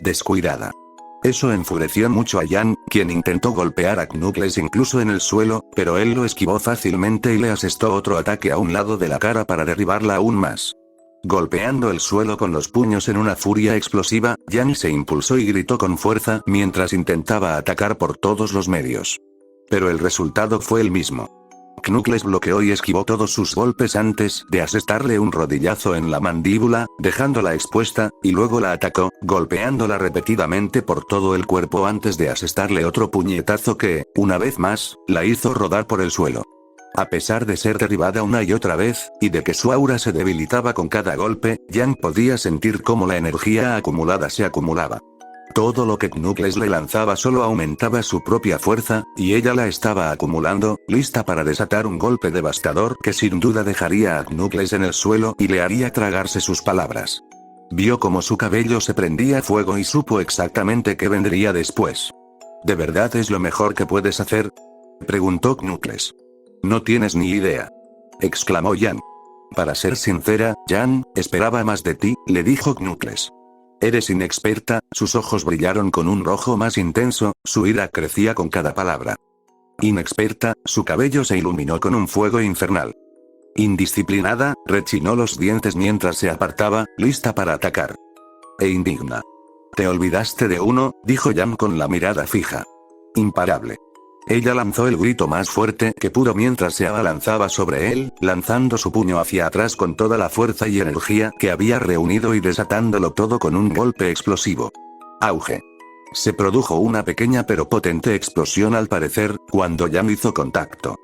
Descuidada. Eso enfureció mucho a Jan, quien intentó golpear a Knuckles incluso en el suelo, pero él lo esquivó fácilmente y le asestó otro ataque a un lado de la cara para derribarla aún más. Golpeando el suelo con los puños en una furia explosiva, Jan se impulsó y gritó con fuerza mientras intentaba atacar por todos los medios. Pero el resultado fue el mismo. Knuckles bloqueó y esquivó todos sus golpes antes de asestarle un rodillazo en la mandíbula, dejándola expuesta, y luego la atacó, golpeándola repetidamente por todo el cuerpo antes de asestarle otro puñetazo que, una vez más, la hizo rodar por el suelo. A pesar de ser derribada una y otra vez, y de que su aura se debilitaba con cada golpe, Jan podía sentir cómo la energía acumulada se acumulaba. Todo lo que Knuckles le lanzaba solo aumentaba su propia fuerza, y ella la estaba acumulando, lista para desatar un golpe devastador que sin duda dejaría a Knuckles en el suelo y le haría tragarse sus palabras. Vio cómo su cabello se prendía fuego y supo exactamente qué vendría después. ¿De verdad es lo mejor que puedes hacer?, preguntó Knuckles. No tienes ni idea, exclamó Jan. Para ser sincera, Jan, esperaba más de ti, le dijo Knuckles. Eres inexperta, sus ojos brillaron con un rojo más intenso, su ira crecía con cada palabra. Inexperta, su cabello se iluminó con un fuego infernal. Indisciplinada, rechinó los dientes mientras se apartaba, lista para atacar. E indigna. Te olvidaste de uno, dijo Jan con la mirada fija. Imparable. Ella lanzó el grito más fuerte que pudo mientras se abalanzaba sobre él, lanzando su puño hacia atrás con toda la fuerza y energía que había reunido y desatándolo todo con un golpe explosivo. Auge. Se produjo una pequeña pero potente explosión al parecer, cuando Jan hizo contacto.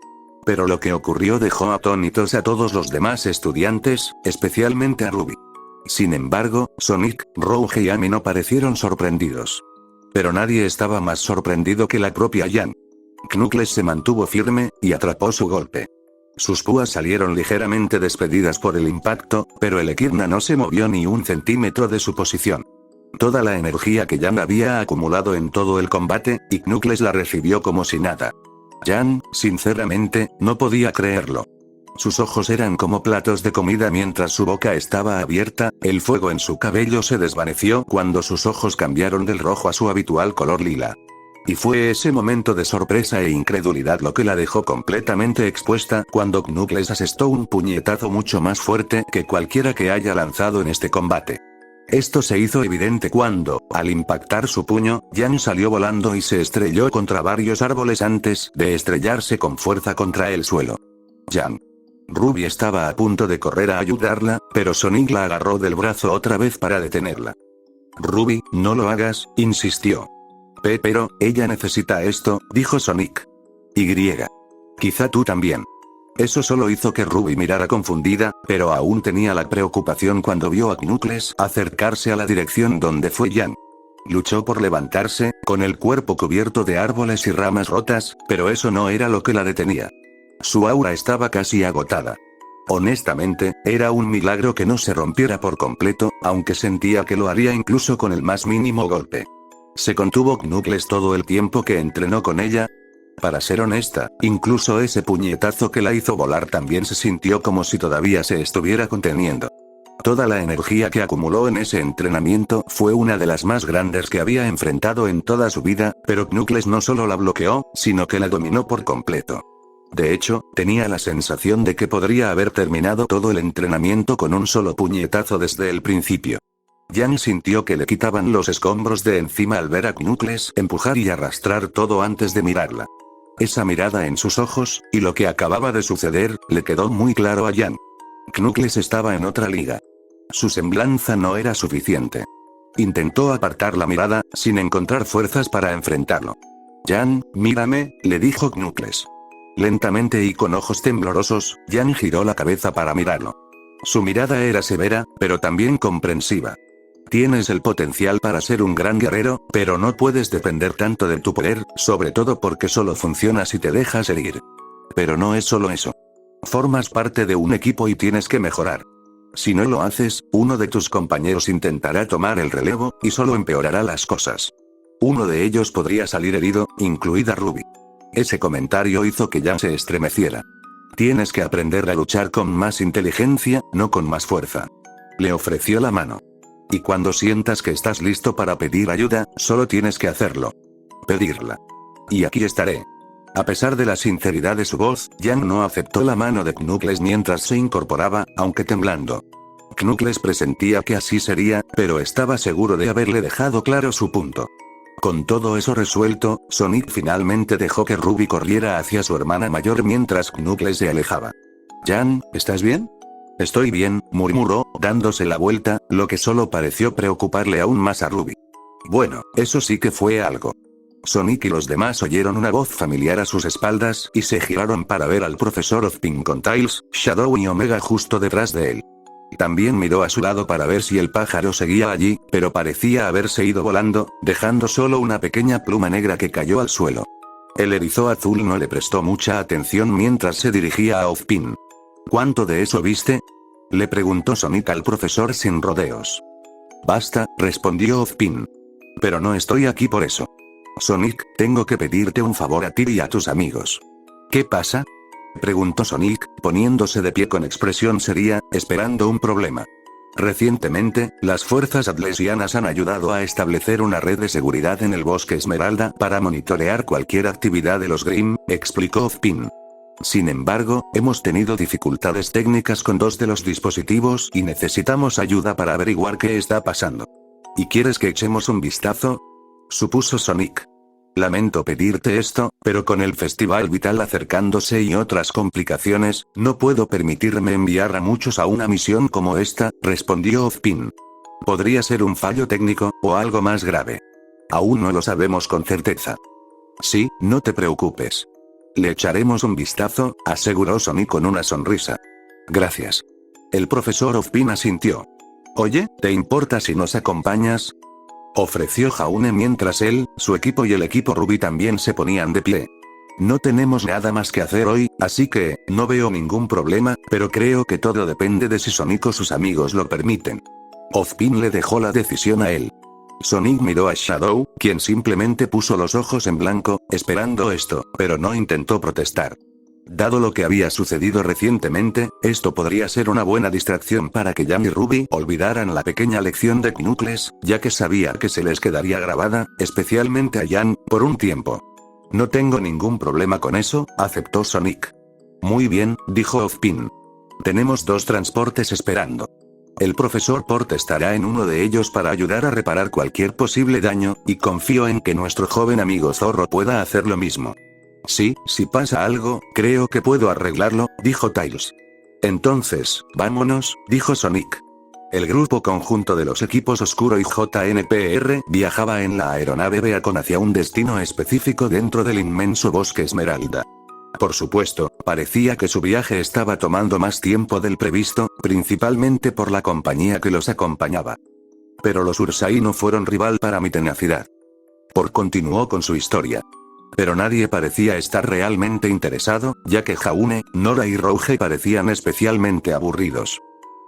Pero lo que ocurrió dejó atónitos a todos los demás estudiantes, especialmente a Ruby. Sin embargo, Sonic, Rouge y Amy no parecieron sorprendidos. Pero nadie estaba más sorprendido que la propia Jan. Knuckles se mantuvo firme, y atrapó su golpe. Sus púas salieron ligeramente despedidas por el impacto, pero el Equidna no se movió ni un centímetro de su posición. Toda la energía que Jan había acumulado en todo el combate, y Knuckles la recibió como si nada. Jan, sinceramente, no podía creerlo. Sus ojos eran como platos de comida mientras su boca estaba abierta, el fuego en su cabello se desvaneció cuando sus ojos cambiaron del rojo a su habitual color lila. Y fue ese momento de sorpresa e incredulidad lo que la dejó completamente expuesta cuando Knuckles asestó un puñetazo mucho más fuerte que cualquiera que haya lanzado en este combate. Esto se hizo evidente cuando, al impactar su puño, Jan salió volando y se estrelló contra varios árboles antes de estrellarse con fuerza contra el suelo. Jan. Ruby estaba a punto de correr a ayudarla, pero Sonic la agarró del brazo otra vez para detenerla. Ruby, no lo hagas, insistió. Pero, ella necesita esto, dijo Sonic. Y. Quizá tú también. Eso solo hizo que Ruby mirara confundida, pero aún tenía la preocupación cuando vio a Knuckles acercarse a la dirección donde fue Jan. Luchó por levantarse, con el cuerpo cubierto de árboles y ramas rotas, pero eso no era lo que la detenía. Su aura estaba casi agotada. Honestamente, era un milagro que no se rompiera por completo, aunque sentía que lo haría incluso con el más mínimo golpe. Se contuvo Knuckles todo el tiempo que entrenó con ella. Para ser honesta, incluso ese puñetazo que la hizo volar también se sintió como si todavía se estuviera conteniendo. Toda la energía que acumuló en ese entrenamiento fue una de las más grandes que había enfrentado en toda su vida, pero Knuckles no solo la bloqueó, sino que la dominó por completo. De hecho, tenía la sensación de que podría haber terminado todo el entrenamiento con un solo puñetazo desde el principio. Jan sintió que le quitaban los escombros de encima al ver a Knuckles empujar y arrastrar todo antes de mirarla. Esa mirada en sus ojos, y lo que acababa de suceder, le quedó muy claro a Jan. Knuckles estaba en otra liga. Su semblanza no era suficiente. Intentó apartar la mirada, sin encontrar fuerzas para enfrentarlo. Jan, mírame, le dijo Knuckles. Lentamente y con ojos temblorosos, Jan giró la cabeza para mirarlo. Su mirada era severa, pero también comprensiva. Tienes el potencial para ser un gran guerrero, pero no puedes depender tanto de tu poder, sobre todo porque solo funciona si te dejas herir. Pero no es solo eso. Formas parte de un equipo y tienes que mejorar. Si no lo haces, uno de tus compañeros intentará tomar el relevo, y solo empeorará las cosas. Uno de ellos podría salir herido, incluida Ruby. Ese comentario hizo que Jan se estremeciera. Tienes que aprender a luchar con más inteligencia, no con más fuerza. Le ofreció la mano. Y cuando sientas que estás listo para pedir ayuda, solo tienes que hacerlo. Pedirla. Y aquí estaré. A pesar de la sinceridad de su voz, Jan no aceptó la mano de Knuckles mientras se incorporaba, aunque temblando. Knuckles presentía que así sería, pero estaba seguro de haberle dejado claro su punto. Con todo eso resuelto, Sonic finalmente dejó que Ruby corriera hacia su hermana mayor mientras Knuckles se alejaba. Jan, ¿estás bien? Estoy bien, murmuró, dándose la vuelta, lo que solo pareció preocuparle aún más a Ruby. Bueno, eso sí que fue algo. Sonic y los demás oyeron una voz familiar a sus espaldas y se giraron para ver al profesor Ozpin con Tails, Shadow y Omega justo detrás de él. También miró a su lado para ver si el pájaro seguía allí, pero parecía haberse ido volando, dejando solo una pequeña pluma negra que cayó al suelo. El erizo azul no le prestó mucha atención mientras se dirigía a Ozpin. ¿Cuánto de eso viste? Le preguntó Sonic al profesor sin rodeos. Basta, respondió Ozpin. Pero no estoy aquí por eso. Sonic, tengo que pedirte un favor a ti y a tus amigos. ¿Qué pasa? Preguntó Sonic, poniéndose de pie con expresión seria, esperando un problema. Recientemente, las fuerzas atlesianas han ayudado a establecer una red de seguridad en el Bosque Esmeralda para monitorear cualquier actividad de los Grimm, explicó Ozpin. Sin embargo, hemos tenido dificultades técnicas con 2 de los dispositivos y necesitamos ayuda para averiguar qué está pasando. ¿Y quieres que echemos un vistazo?, supuso Sonic. Lamento pedirte esto, pero con el Festival Vital acercándose y otras complicaciones, no puedo permitirme enviar a muchos a una misión como esta, respondió Ozpin. Podría ser un fallo técnico, o algo más grave. Aún no lo sabemos con certeza. Sí, no te preocupes. Le echaremos un vistazo, aseguró Sonic con una sonrisa. Gracias. El profesor Ozpin asintió. Oye, ¿te importa si nos acompañas?, ofreció Jaune mientras él, su equipo y el equipo Ruby también se ponían de pie. No tenemos nada más que hacer hoy, así que, no veo ningún problema, pero creo que todo depende de si Sonic o sus amigos lo permiten. Ozpin le dejó la decisión a él. Sonic miró a Shadow, quien simplemente puso los ojos en blanco, esperando esto, pero no intentó protestar. Dado lo que había sucedido recientemente, esto podría ser una buena distracción para que Jan y Ruby olvidaran la pequeña lección de Knuckles, ya que sabía que se les quedaría grabada, especialmente a Jan, por un tiempo. No tengo ningún problema con eso, aceptó Sonic. Muy bien, dijo Ozpin. Tenemos 2 transportes esperando. El profesor Port estará en uno de ellos para ayudar a reparar cualquier posible daño, y confío en que nuestro joven amigo Zorro pueda hacer lo mismo. Sí, si pasa algo, creo que puedo arreglarlo, dijo Tails. Entonces, vámonos, dijo Sonic. El grupo conjunto de los equipos Oscuro y JNPR viajaba en la aeronave Beacon hacia un destino específico dentro del inmenso bosque Esmeralda. Por supuesto, parecía que su viaje estaba tomando más tiempo del previsto, principalmente por la compañía que los acompañaba. Pero los Ursai no fueron rival para mi tenacidad. Por continuó con su historia. Pero nadie parecía estar realmente interesado, ya que Jaune, Nora y Rouge parecían especialmente aburridos.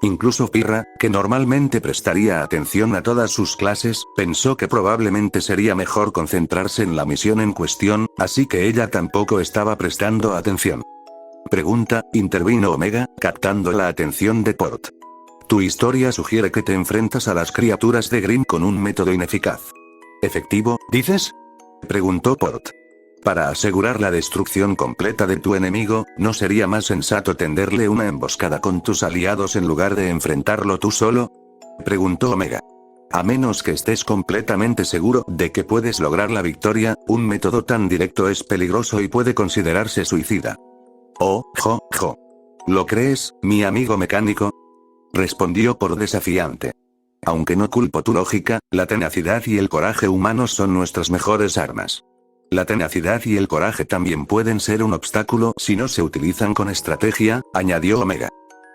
Incluso Pirra, que normalmente prestaría atención a todas sus clases, pensó que probablemente sería mejor concentrarse en la misión en cuestión, así que ella tampoco estaba prestando atención. Pregunta, intervino Omega, captando la atención de Port. Tu historia sugiere que te enfrentas a las criaturas de Grimm con un método ineficaz. ¿Efectivo, dices?, preguntó Port. Para asegurar la destrucción completa de tu enemigo, ¿no sería más sensato tenderle una emboscada con tus aliados en lugar de enfrentarlo tú solo?, preguntó Omega. A menos que estés completamente seguro de que puedes lograr la victoria, un método tan directo es peligroso y puede considerarse suicida. Oh, ¿Lo crees, mi amigo mecánico?, respondió por desafiante. Aunque no culpo tu lógica, la tenacidad y el coraje humanos son nuestras mejores armas. La tenacidad y el coraje también pueden ser un obstáculo si no se utilizan con estrategia, añadió Omega.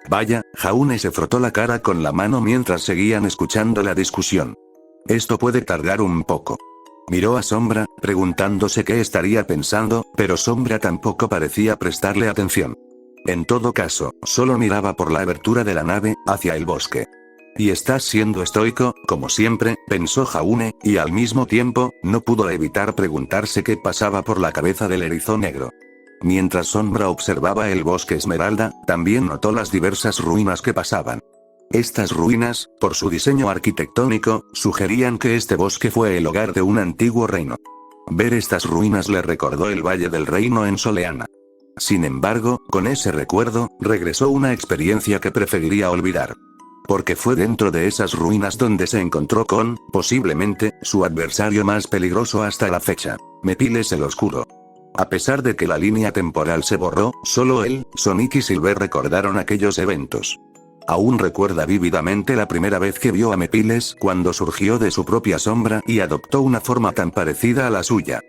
Vaya, Jaune se frotó la cara con la mano mientras seguían escuchando la discusión. Esto puede tardar un poco. Miró a Sombra, preguntándose qué estaría pensando, pero Sombra tampoco parecía prestarle atención. En todo caso, solo miraba por la abertura de la nave, hacia el bosque. Y estás siendo estoico, como siempre, pensó Jaune, y al mismo tiempo, no pudo evitar preguntarse qué pasaba por la cabeza del erizo negro. Mientras Sombra observaba el bosque Esmeralda, también notó las diversas ruinas que pasaban. Estas ruinas, por su diseño arquitectónico, sugerían que este bosque fue el hogar de un antiguo reino. Ver estas ruinas le recordó el Valle del Reino en Soleana. Sin embargo, con ese recuerdo, regresó una experiencia que preferiría olvidar. Porque fue dentro de esas ruinas donde se encontró con, posiblemente, su adversario más peligroso hasta la fecha, Mepiles el Oscuro. A pesar de que la línea temporal se borró, solo él, Sonic y Silver recordaron aquellos eventos. Aún recuerda vívidamente la primera vez que vio a Mepiles cuando surgió de su propia sombra y adoptó una forma tan parecida a la suya.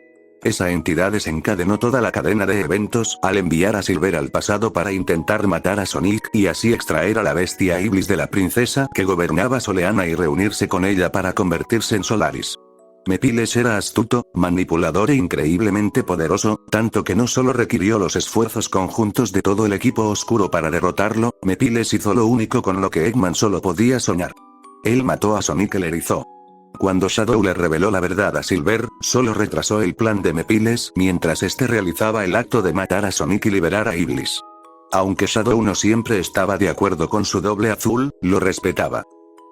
Esa entidad desencadenó toda la cadena de eventos al enviar a Silver al pasado para intentar matar a Sonic y así extraer a la bestia Iblis de la princesa que gobernaba Soleana y reunirse con ella para convertirse en Solaris. Mepiles era astuto, manipulador e increíblemente poderoso, tanto que no solo requirió los esfuerzos conjuntos de todo el equipo oscuro para derrotarlo, Mepiles hizo lo único con lo que Eggman solo podía soñar. Él mató a Sonic el Erizo. Cuando Shadow le reveló la verdad a Silver, solo retrasó el plan de Mepiles mientras este realizaba el acto de matar a Sonic y liberar a Iblis. Aunque Shadow no siempre estaba de acuerdo con su doble azul, lo respetaba.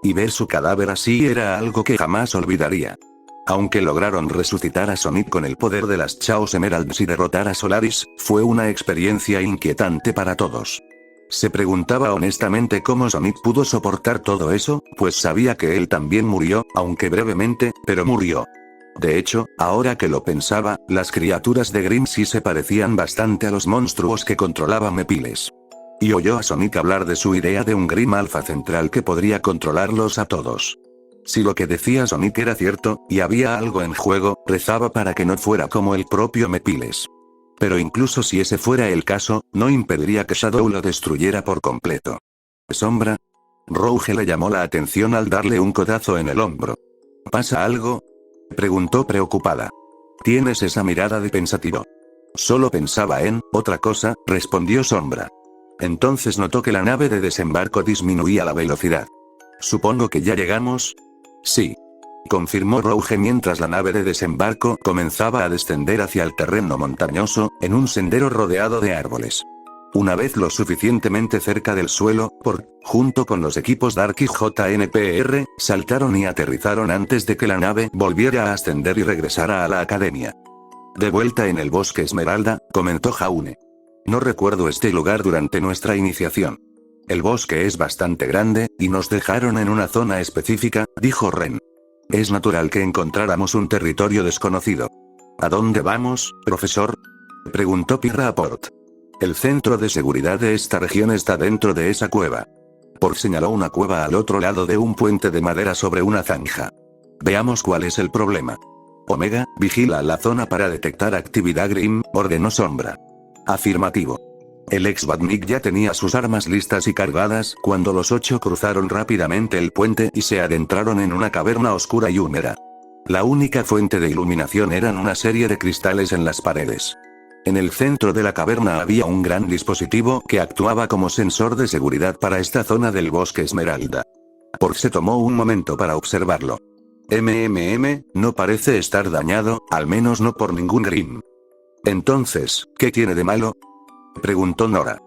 Y ver su cadáver así era algo que jamás olvidaría. Aunque lograron resucitar a Sonic con el poder de las Chaos Emeralds y derrotar a Solaris, fue una experiencia inquietante para todos. Se preguntaba honestamente cómo Sonic pudo soportar todo eso, pues sabía que él también murió, aunque brevemente, pero murió. De hecho, ahora que lo pensaba, las criaturas de Grimm sí se parecían bastante a los monstruos que controlaba Mepiles. Y oyó a Sonic hablar de su idea de un Grimm Alpha central que podría controlarlos a todos. Si lo que decía Sonic era cierto, y había algo en juego, rezaba para que no fuera como el propio Mepiles. Pero incluso si ese fuera el caso, no impediría que Shadow lo destruyera por completo. ¿Sombra? Rouge le llamó la atención al darle un codazo en el hombro. ¿Pasa algo?, preguntó preocupada. Tienes esa mirada de pensativo. Solo pensaba en otra cosa, respondió Sombra. Entonces notó que la nave de desembarco disminuía la velocidad. Supongo que ya llegamos. Sí, confirmó Rouge mientras la nave de desembarco comenzaba a descender hacia el terreno montañoso, en un sendero rodeado de árboles. Una vez lo suficientemente cerca del suelo, junto con los equipos Dark y JNPR, saltaron y aterrizaron antes de que la nave volviera a ascender y regresara a la academia. De vuelta en el bosque Esmeralda, comentó Jaune. No recuerdo este lugar durante nuestra iniciación. El bosque es bastante grande, y nos dejaron en una zona específica, dijo Ren. Es natural que encontráramos un territorio desconocido. ¿A dónde vamos, profesor?, preguntó Pirra a Port. El centro de seguridad de esta región está dentro de esa cueva. Port señaló una cueva al otro lado de un puente de madera sobre una zanja. Veamos cuál es el problema. Omega, vigila la zona para detectar actividad Grimm, ordenó Sombra. Afirmativo. El ex-Batnik ya tenía sus armas listas y cargadas cuando los 8 cruzaron rápidamente el puente y se adentraron en una caverna oscura y húmeda. La única fuente de iluminación eran una serie de cristales en las paredes. En el centro de la caverna había un gran dispositivo que actuaba como sensor de seguridad para esta zona del bosque Esmeralda. Por se tomó un momento para observarlo. No parece estar dañado, al menos no por ningún Grimm. Entonces, ¿qué tiene de malo?, preguntó Nora.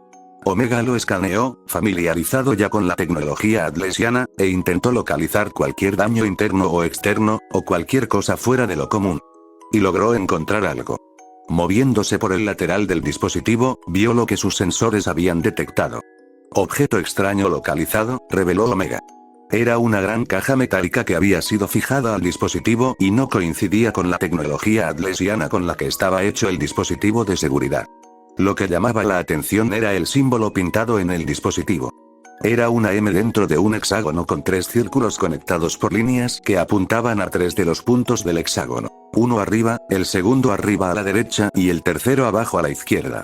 Omega lo escaneó, familiarizado ya con la tecnología atlesiana, e intentó localizar cualquier daño interno o externo, o cualquier cosa fuera de lo común. Y logró encontrar algo. Moviéndose por el lateral del dispositivo, vio lo que sus sensores habían detectado. Objeto extraño localizado, reveló Omega. Era una gran caja metálica que había sido fijada al dispositivo y no coincidía con la tecnología atlesiana con la que estaba hecho el dispositivo de seguridad. Lo que llamaba la atención era el símbolo pintado en el dispositivo. Era una M dentro de un hexágono con 3 círculos conectados por líneas que apuntaban a 3 de los puntos del hexágono. Uno arriba, el segundo arriba a la derecha y el tercero abajo a la izquierda.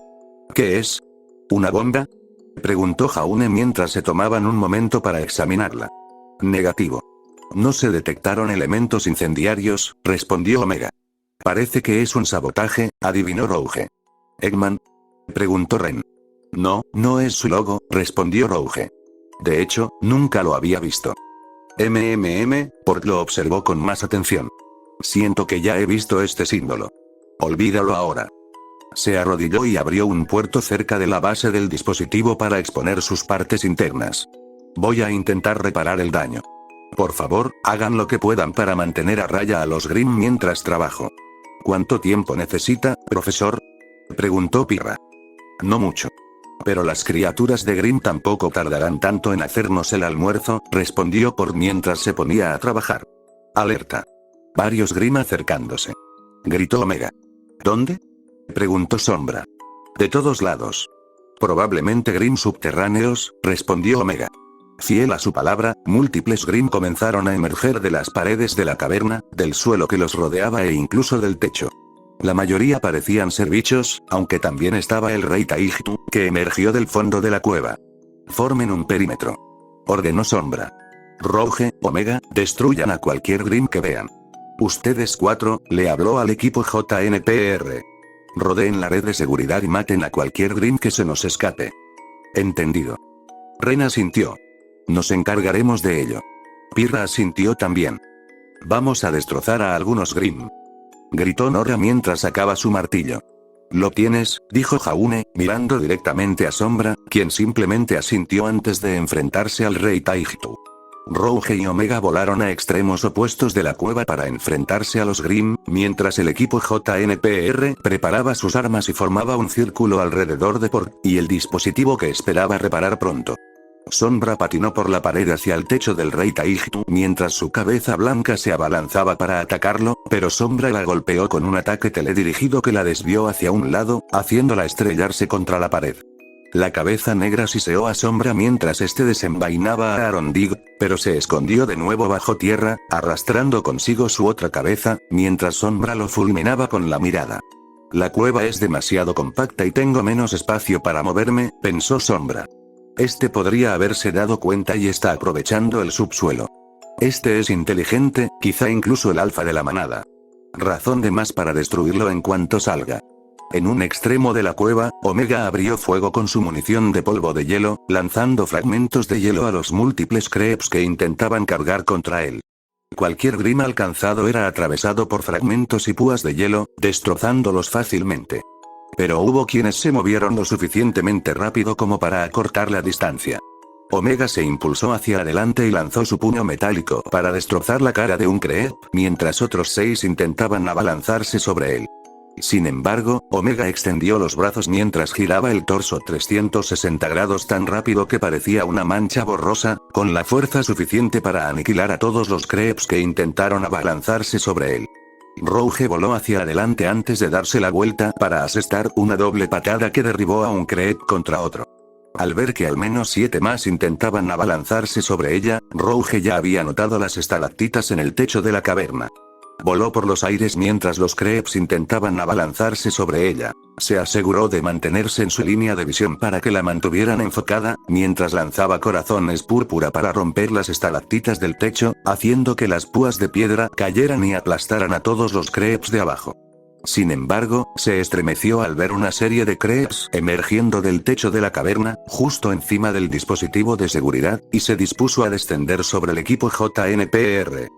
¿Qué es? ¿Una bomba?, preguntó Jaune mientras se tomaban un momento para examinarla. Negativo. No se detectaron elementos incendiarios, respondió Omega. Parece que es un sabotaje, adivinó Rouge. ¿Eggman?, preguntó Ren. No, no es su logo, respondió Rouge. De hecho, nunca lo había visto. Port lo observó con más atención. Siento que ya he visto este símbolo. Olvídalo ahora. Se arrodilló y abrió un puerto cerca de la base del dispositivo para exponer sus partes internas. Voy a intentar reparar el daño. Por favor, hagan lo que puedan para mantener a raya a los Grimm mientras trabajo. ¿Cuánto tiempo necesita, profesor?, preguntó Pirra. No mucho. Pero las criaturas de Grimm tampoco tardarán tanto en hacernos el almuerzo, respondió Port mientras se ponía a trabajar. Alerta. Varios Grimm acercándose. Gritó Omega. ¿Dónde?, preguntó Sombra. De todos lados. Probablemente Grimm subterráneos, respondió Omega. Fiel a su palabra, múltiples Grimm comenzaron a emerger de las paredes de la caverna, del suelo que los rodeaba e incluso del techo. La mayoría parecían ser bichos, aunque también estaba el rey Taihtu, que emergió del fondo de la cueva. Formen un perímetro. Ordenó Sombra. Rouge, Omega, destruyan a cualquier Grimm que vean. Ustedes 4, le habló al equipo JNPR. Rodeen la red de seguridad y maten a cualquier Grimm que se nos escape. Entendido. Ren asintió. Nos encargaremos de ello. Pirra asintió también. Vamos a destrozar a algunos Grimm. Gritó Nora mientras sacaba su martillo. Lo tienes, dijo Jaune, mirando directamente a Sombra, quien simplemente asintió antes de enfrentarse al rey Taihtu. Rouge y Omega volaron a extremos opuestos de la cueva para enfrentarse a los Grimm, mientras el equipo JNPR preparaba sus armas y formaba un círculo alrededor de Porg y el dispositivo que esperaba reparar pronto. Sombra patinó por la pared hacia el techo del rey Taihtu mientras su cabeza blanca se abalanzaba para atacarlo, pero Sombra la golpeó con un ataque teledirigido que la desvió hacia un lado, haciéndola estrellarse contra la pared. La cabeza negra siseó a Sombra mientras este desenvainaba a Arondig, pero se escondió de nuevo bajo tierra, arrastrando consigo su otra cabeza, mientras Sombra lo fulminaba con la mirada. La cueva es demasiado compacta y tengo menos espacio para moverme, pensó Sombra. Este podría haberse dado cuenta y está aprovechando el subsuelo. Este es inteligente, quizá incluso el alfa de la manada. Razón de más para destruirlo en cuanto salga. En un extremo de la cueva, Omega abrió fuego con su munición de polvo de hielo, lanzando fragmentos de hielo a los múltiples creeps que intentaban cargar contra él. Cualquier Grimm alcanzado era atravesado por fragmentos y púas de hielo, destrozándolos fácilmente. Pero hubo quienes se movieron lo suficientemente rápido como para acortar la distancia. Omega se impulsó hacia adelante y lanzó su puño metálico para destrozar la cara de un creep, mientras otros 6 intentaban abalanzarse sobre él. Sin embargo, Omega extendió los brazos mientras giraba el torso 360 grados tan rápido que parecía una mancha borrosa, con la fuerza suficiente para aniquilar a todos los creeps que intentaron abalanzarse sobre él. Rouge voló hacia adelante antes de darse la vuelta para asestar una doble patada que derribó a un creep contra otro. Al ver que al menos 7 más intentaban abalanzarse sobre ella, Rouge ya había notado las estalactitas en el techo de la caverna. Voló por los aires mientras los creeps intentaban abalanzarse sobre ella. Se aseguró de mantenerse en su línea de visión para que la mantuvieran enfocada, mientras lanzaba corazones púrpura para romper las estalactitas del techo, haciendo que las púas de piedra cayeran y aplastaran a todos los creeps de abajo. Sin embargo, se estremeció al ver una serie de creeps emergiendo del techo de la caverna, justo encima del dispositivo de seguridad, y se dispuso a descender sobre el equipo JNPR.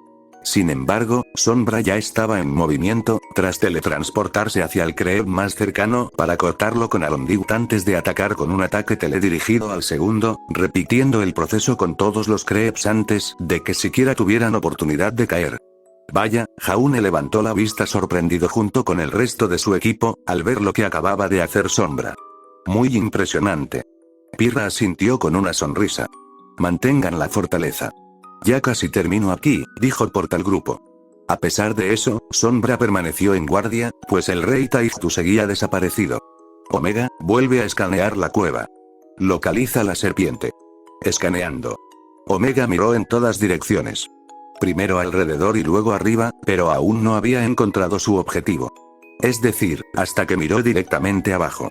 Sin embargo, Sombra ya estaba en movimiento, tras teletransportarse hacia el creep más cercano para cortarlo con Arondig antes de atacar con un ataque teledirigido al segundo, repitiendo el proceso con todos los creeps antes de que siquiera tuvieran oportunidad de caer. Vaya, Jaune levantó la vista sorprendido junto con el resto de su equipo, al ver lo que acababa de hacer Sombra. Muy impresionante. Pirra asintió con una sonrisa. Mantengan la fortaleza. Ya casi termino aquí, dijo Portal Grupo. A pesar de eso, Sombra permaneció en guardia, pues el rey Taihtu seguía desaparecido. Omega, vuelve a escanear la cueva. Localiza la serpiente. Escaneando. Omega miró en todas direcciones. Primero alrededor y luego arriba, pero aún no había encontrado su objetivo. Es decir, hasta que miró directamente abajo.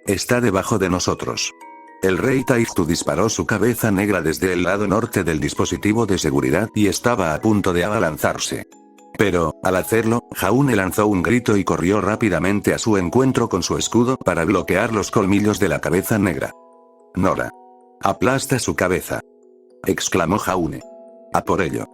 Está debajo de nosotros. El rey Taihtu disparó su cabeza negra desde el lado norte del dispositivo de seguridad y estaba a punto de abalanzarse. Pero, al hacerlo, Jaune lanzó un grito y corrió rápidamente a su encuentro con su escudo para bloquear los colmillos de la cabeza negra. Nora. Aplasta su cabeza. Exclamó Jaune. A por ello.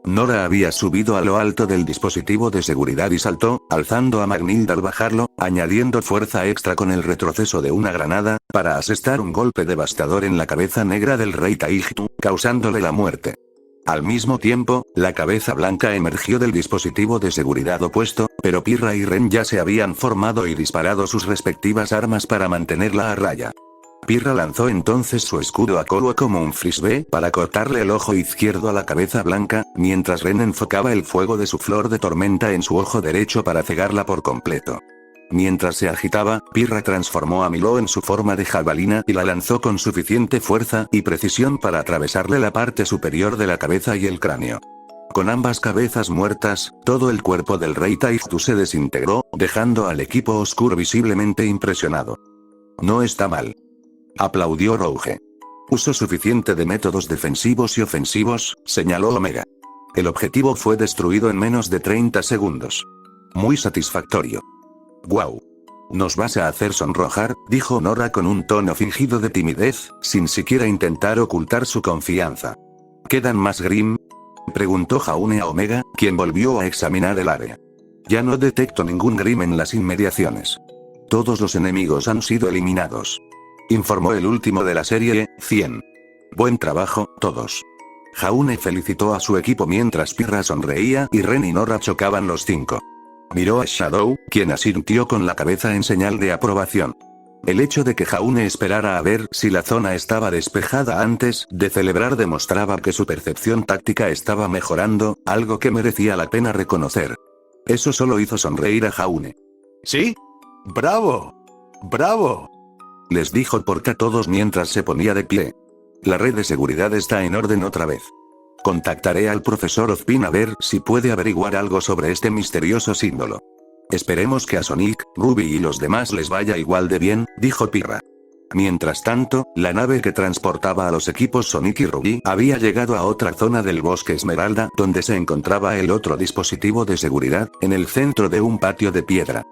Nora había subido a lo alto del dispositivo de seguridad y saltó, alzando a Magnhild al bajarlo, añadiendo fuerza extra con el retroceso de una granada, para asestar un golpe devastador en la cabeza negra del rey Taihtu, causándole la muerte. Al mismo tiempo, la cabeza blanca emergió del dispositivo de seguridad opuesto, pero Pirra y Ren ya se habían formado y disparado sus respectivas armas para mantenerla a raya. Pirra lanzó entonces su escudo a Koruo como un frisbee para cortarle el ojo izquierdo a la cabeza blanca, mientras Ren enfocaba el fuego de su flor de tormenta en su ojo derecho para cegarla por completo. Mientras se agitaba, Pirra transformó a Milo en su forma de jabalina y la lanzó con suficiente fuerza y precisión para atravesarle la parte superior de la cabeza y el cráneo. Con ambas cabezas muertas, todo el cuerpo del rey Taihtu se desintegró, dejando al equipo oscuro visiblemente impresionado. No está mal. Aplaudió Rouge. Uso suficiente de métodos defensivos y ofensivos, señaló Omega. El objetivo fue destruido en menos de 30 segundos. Muy satisfactorio. Guau. Nos vas a hacer sonrojar, dijo Nora con un tono fingido de timidez, sin siquiera intentar ocultar su confianza. ¿Quedan más Grimm? Preguntó Jaune a Omega, quien volvió a examinar el área. Ya no detecto ningún Grimm en las inmediaciones. Todos los enemigos han sido eliminados. Informó el último de la serie, 100. Buen trabajo, todos. Jaune felicitó a su equipo mientras Pirra sonreía y Ren y Nora chocaban los 5. Miró a Shadow, quien asintió con la cabeza en señal de aprobación. El hecho de que Jaune esperara a ver si la zona estaba despejada antes de celebrar demostraba que su percepción táctica estaba mejorando, algo que merecía la pena reconocer. Eso solo hizo sonreír a Jaune. ¿Sí? ¡Bravo! ¡Bravo! Les dijo Pork a todos mientras se ponía de pie. La red de seguridad está en orden otra vez. Contactaré al profesor Ozpin a ver si puede averiguar algo sobre este misterioso símbolo. Esperemos que a Sonic, Ruby y los demás les vaya igual de bien, dijo Pirra. Mientras tanto, la nave que transportaba a los equipos Sonic y Ruby había llegado a otra zona del bosque Esmeralda donde se encontraba el otro dispositivo de seguridad, en el centro de un patio de piedra.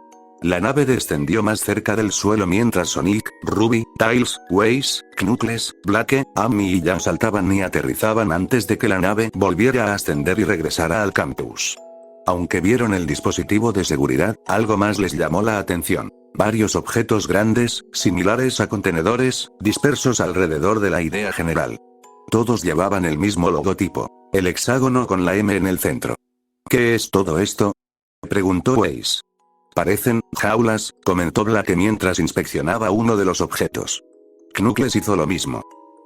La nave descendió más cerca del suelo mientras Sonic, Ruby, Tails, Waze, Knuckles, Blake, Amy y Jan saltaban y aterrizaban antes de que la nave volviera a ascender y regresara al campus. Aunque vieron el dispositivo de seguridad, algo más les llamó la atención. Varios objetos grandes, similares a contenedores, dispersos alrededor de la idea general. Todos llevaban el mismo logotipo, el hexágono con la M en el centro. ¿Qué es todo esto?, preguntó Waze. Parecen jaulas, comentó Blake mientras inspeccionaba uno de los objetos. Knuckles hizo lo mismo.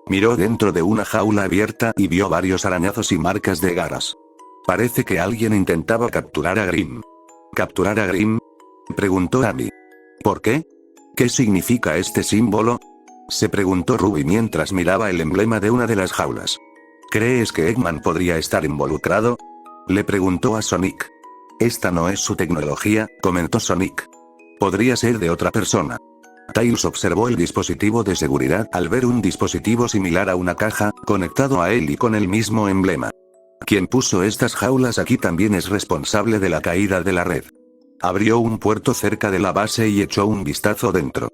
Miró dentro de una jaula abierta y vio varios arañazos y marcas de garras. Parece que alguien intentaba capturar a Grim. ¿Capturar a Grim?, preguntó Amy. ¿Por qué? ¿Qué significa este símbolo?, se preguntó Ruby mientras miraba el emblema de una de las jaulas. ¿Crees que Eggman podría estar involucrado?, le preguntó a Sonic. Esta no es su tecnología, comentó Sonic. Podría ser de otra persona. Tails observó el dispositivo de seguridad al ver un dispositivo similar a una caja, conectado a él y con el mismo emblema. Quien puso estas jaulas aquí también es responsable de la caída de la red. Abrió un puerto cerca de la base y echó un vistazo dentro.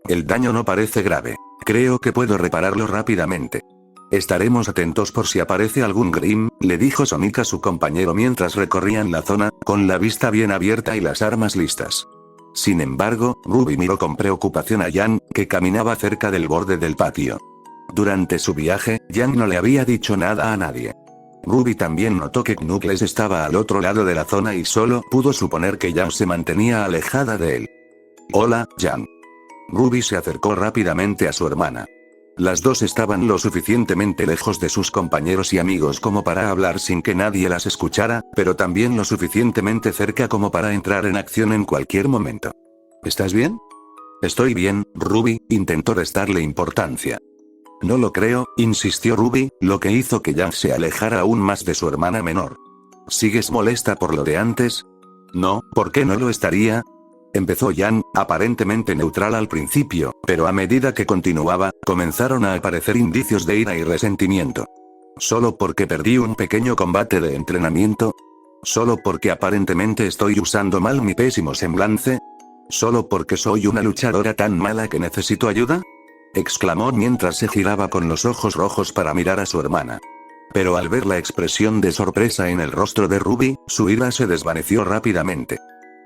El daño no parece grave. Creo que puedo repararlo rápidamente. Estaremos atentos por si aparece algún Grim, le dijo Sonic a su compañero mientras recorrían la zona, con la vista bien abierta y las armas listas. Sin embargo, Ruby miró con preocupación a Jan, que caminaba cerca del borde del patio. Durante su viaje, Jan no le había dicho nada a nadie. Ruby también notó que Knuckles estaba al otro lado de la zona y solo pudo suponer que Jan se mantenía alejada de él. Hola, Jan. Ruby se acercó rápidamente a su hermana. Las dos estaban lo suficientemente lejos de sus compañeros y amigos como para hablar sin que nadie las escuchara, pero también lo suficientemente cerca como para entrar en acción en cualquier momento. ¿Estás bien? Estoy bien, Ruby, intentó restarle importancia. No lo creo, insistió Ruby, lo que hizo que Jan se alejara aún más de su hermana menor. ¿Sigues molesta por lo de antes? No, ¿por qué no lo estaría?, empezó Jan, aparentemente neutral al principio, pero a medida que continuaba, comenzaron a aparecer indicios de ira y resentimiento. ¿Solo porque perdí un pequeño combate de entrenamiento? ¿Solo porque aparentemente estoy usando mal mi pésimo semblante? ¿Solo porque soy una luchadora tan mala que necesito ayuda?, exclamó mientras se giraba con los ojos rojos para mirar a su hermana. Pero al ver la expresión de sorpresa en el rostro de Ruby, su ira se desvaneció rápidamente.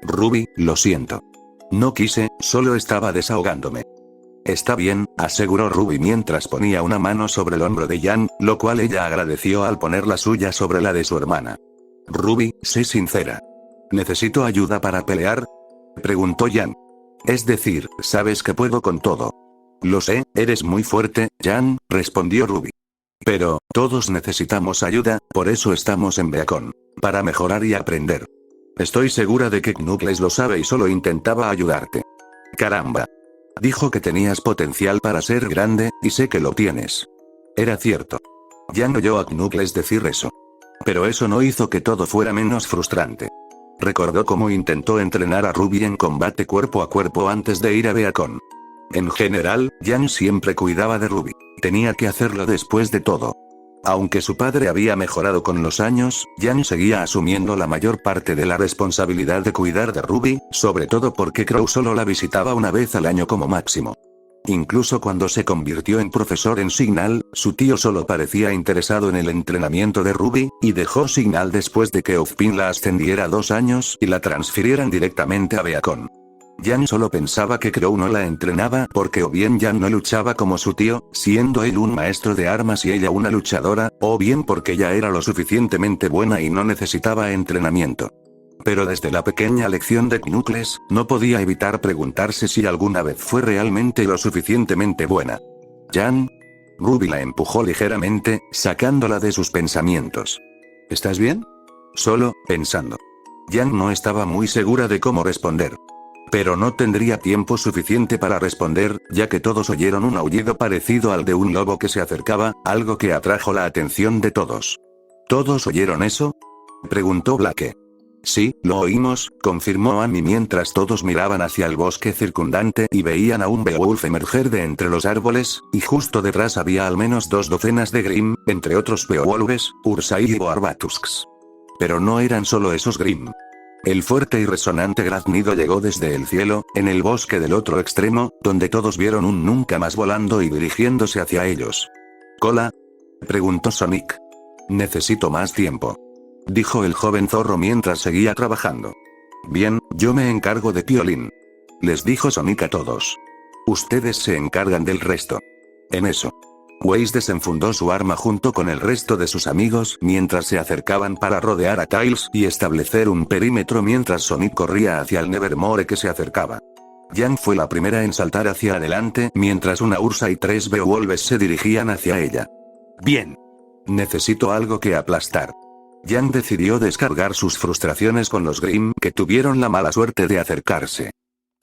Ruby, lo siento. No quise, solo estaba desahogándome. Está bien, aseguró Ruby mientras ponía una mano sobre el hombro de Jan, lo cual ella agradeció al poner la suya sobre la de su hermana. Ruby, sé sincera. ¿Necesito ayuda para pelear?, preguntó Jan. Es decir, sabes que puedo con todo. Lo sé, eres muy fuerte, Jan, respondió Ruby. Pero, todos necesitamos ayuda, por eso estamos en Beacon. Para mejorar y aprender. Estoy segura de que Knuckles lo sabe y solo intentaba ayudarte. Caramba. Dijo que tenías potencial para ser grande, y sé que lo tienes. Era cierto. Jan oyó a Knuckles decir eso. Pero eso no hizo que todo fuera menos frustrante. Recordó cómo intentó entrenar a Ruby en combate cuerpo a cuerpo antes de ir a Beacon. En general, Jan siempre cuidaba de Ruby. Tenía que hacerlo después de todo. Aunque su padre había mejorado con los años, Jan seguía asumiendo la mayor parte de la responsabilidad de cuidar de Ruby, sobre todo porque Crow solo la visitaba una vez al año como máximo. Incluso cuando se convirtió en profesor en Signal, su tío solo parecía interesado en el entrenamiento de Ruby, y dejó Signal después de que Ozpin la ascendiera 2 años y la transfirieran directamente a Beacon. Jan solo pensaba que Crow no la entrenaba porque o bien Jan no luchaba como su tío, siendo él un maestro de armas y ella una luchadora, o bien porque ella era lo suficientemente buena y no necesitaba entrenamiento. Pero desde la pequeña lección de Knuckles, no podía evitar preguntarse si alguna vez fue realmente lo suficientemente buena. Jan. Ruby la empujó ligeramente, sacándola de sus pensamientos. ¿Estás bien? Solo, pensando. Jan no estaba muy segura de cómo responder. Pero no tendría tiempo suficiente para responder, ya que todos oyeron un aullido parecido al de un lobo que se acercaba, algo que atrajo la atención de todos. ¿Todos oyeron eso?, preguntó Blake. Sí, lo oímos, confirmó Amy mientras todos miraban hacia el bosque circundante y veían a un Beowulf emerger de entre los árboles, y justo detrás había al menos 2 docenas de Grimm, entre otros Beowulfes, Ursai y Boarbatusks. Pero no eran solo esos Grimm. El fuerte y resonante graznido llegó desde el cielo, en el bosque del otro extremo, donde todos vieron un nunca más volando y dirigiéndose hacia ellos. ¿Cola?, preguntó Sonic. Necesito más tiempo, dijo el joven zorro mientras seguía trabajando. Bien, yo me encargo de Piolín, les dijo Sonic a todos. Ustedes se encargan del resto. En eso, Waze desenfundó su arma junto con el resto de sus amigos mientras se acercaban para rodear a Tails y establecer un perímetro mientras Sonic corría hacia el Nevermore que se acercaba. Jan fue la primera en saltar hacia adelante mientras una Ursa y 3 Beowulfs se dirigían hacia ella. Bien. Necesito algo que aplastar. Jan decidió descargar sus frustraciones con los Grimm que tuvieron la mala suerte de acercarse.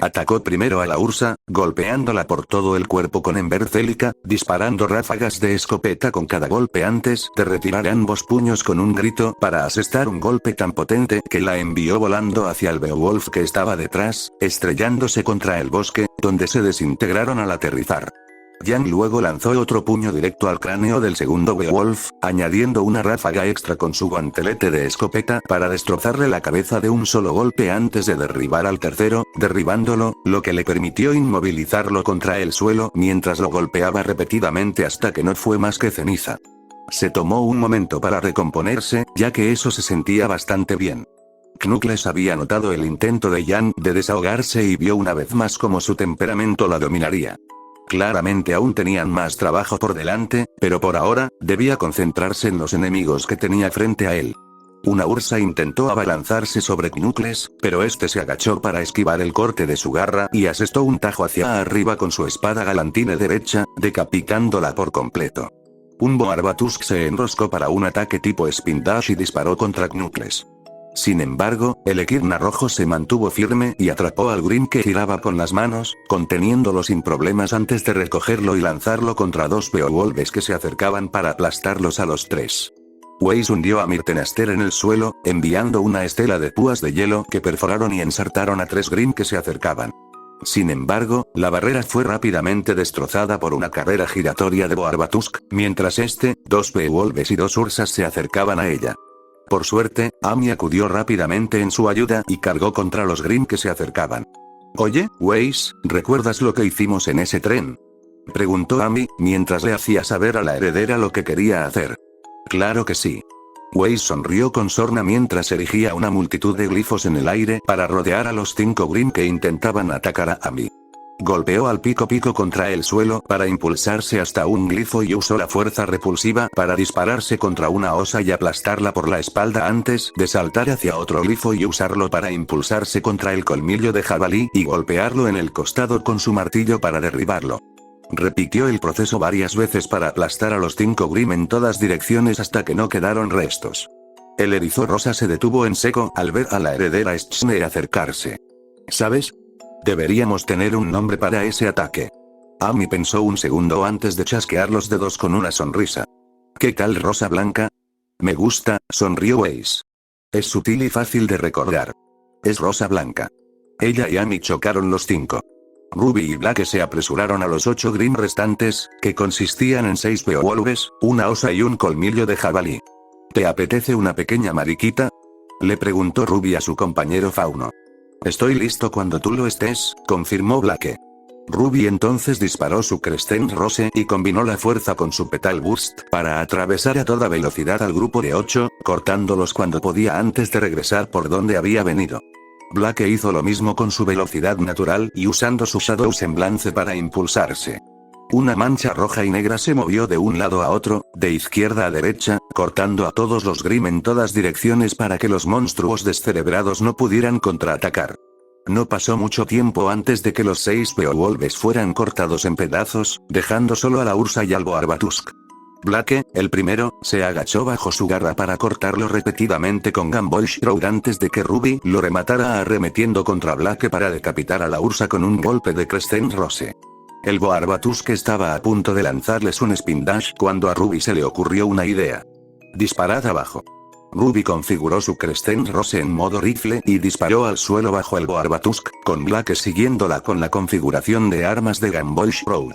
Atacó primero a la Ursa, golpeándola por todo el cuerpo con Embercélica, disparando ráfagas de escopeta con cada golpe antes de retirar ambos puños con un grito para asestar un golpe tan potente que la envió volando hacia el Beowulf que estaba detrás, estrellándose contra el bosque, donde se desintegraron al aterrizar. Jan luego lanzó otro puño directo al cráneo del segundo Beowulf, añadiendo una ráfaga extra con su guantelete de escopeta para destrozarle la cabeza de un solo golpe antes de derribar al tercero, derribándolo, lo que le permitió inmovilizarlo contra el suelo mientras lo golpeaba repetidamente hasta que no fue más que ceniza. Se tomó un momento para recomponerse, ya que eso se sentía bastante bien. Knuckles había notado el intento de Jan de desahogarse y vio una vez más cómo su temperamento la dominaría. Claramente aún tenían más trabajo por delante, pero por ahora, debía concentrarse en los enemigos que tenía frente a él. Una Ursa intentó abalanzarse sobre Knuckles, pero este se agachó para esquivar el corte de su garra y asestó un tajo hacia arriba con su espada galantine derecha, decapitándola por completo. Un Boarbatusk se enroscó para un ataque tipo Spin Dash y disparó contra Knuckles. Sin embargo, el Equidna rojo se mantuvo firme y atrapó al Grimm que giraba con las manos, conteniéndolo sin problemas antes de recogerlo y lanzarlo contra 2 Beowulfs que se acercaban para aplastarlos a los 3. Waze hundió a Myrtenaster en el suelo, enviando una estela de púas de hielo que perforaron y ensartaron a 3 Grimm que se acercaban. Sin embargo, la barrera fue rápidamente destrozada por una carrera giratoria de Boarbatusk, mientras 2 Beowulfs y 2 Ursas se acercaban a ella. Por suerte, Amy acudió rápidamente en su ayuda y cargó contra los Grimm que se acercaban. Oye, Waze, ¿recuerdas lo que hicimos en ese tren?, preguntó Amy, mientras le hacía saber a la heredera lo que quería hacer. Claro que sí. Waze sonrió con sorna mientras erigía una multitud de glifos en el aire para rodear a los 5 Grimm que intentaban atacar a Amy. Golpeó al Pico contra el suelo para impulsarse hasta un glifo y usó la fuerza repulsiva para dispararse contra una osa y aplastarla por la espalda antes de saltar hacia otro glifo y usarlo para impulsarse contra el colmillo de jabalí y golpearlo en el costado con su martillo para derribarlo. Repitió el proceso varias veces para aplastar a los 5 Grimm en todas direcciones hasta que no quedaron restos. El erizo rosa se detuvo en seco al ver a la heredera Schne acercarse. ¿Sabes? Deberíamos tener un nombre para ese ataque. Amy pensó un segundo antes de chasquear los dedos con una sonrisa. ¿Qué tal Rosa Blanca? Me gusta, sonrió Waze. Es sutil y fácil de recordar. Es Rosa Blanca. Ella y Amy chocaron los 5. Ruby y Blake se apresuraron a los 8 Grimm restantes, que consistían en 6 Beowulfs, una osa y un colmillo de jabalí. ¿Te apetece una pequeña mariquita?, le preguntó Ruby a su compañero Fauno. Estoy listo cuando tú lo estés, confirmó Blake. Ruby entonces disparó su Crescent Rose y combinó la fuerza con su Petal Burst para atravesar a toda velocidad al grupo de 8, cortándolos cuando podía antes de regresar por donde había venido. Blake hizo lo mismo con su velocidad natural y usando su Shadow Semblance para impulsarse. Una mancha roja y negra se movió de un lado a otro, de izquierda a derecha, cortando a todos los Grimm en todas direcciones para que los monstruos descerebrados no pudieran contraatacar. No pasó mucho tiempo antes de que los 6 Beowulfs fueran cortados en pedazos, dejando solo a la Ursa y al Boarbatusk. Blake, el primero, se agachó bajo su garra para cortarlo repetidamente con Gumball Shroud antes de que Ruby lo rematara arremetiendo contra Blake para decapitar a la Ursa con un golpe de Crescent Rose. El Boarbatusk estaba a punto de lanzarles un Spin Dash cuando a Ruby se le ocurrió una idea. Disparad abajo. Ruby configuró su Crescent Rose en modo rifle y disparó al suelo bajo el Boarbatusk, con Blake siguiéndola con la configuración de armas de Gumball Shroud.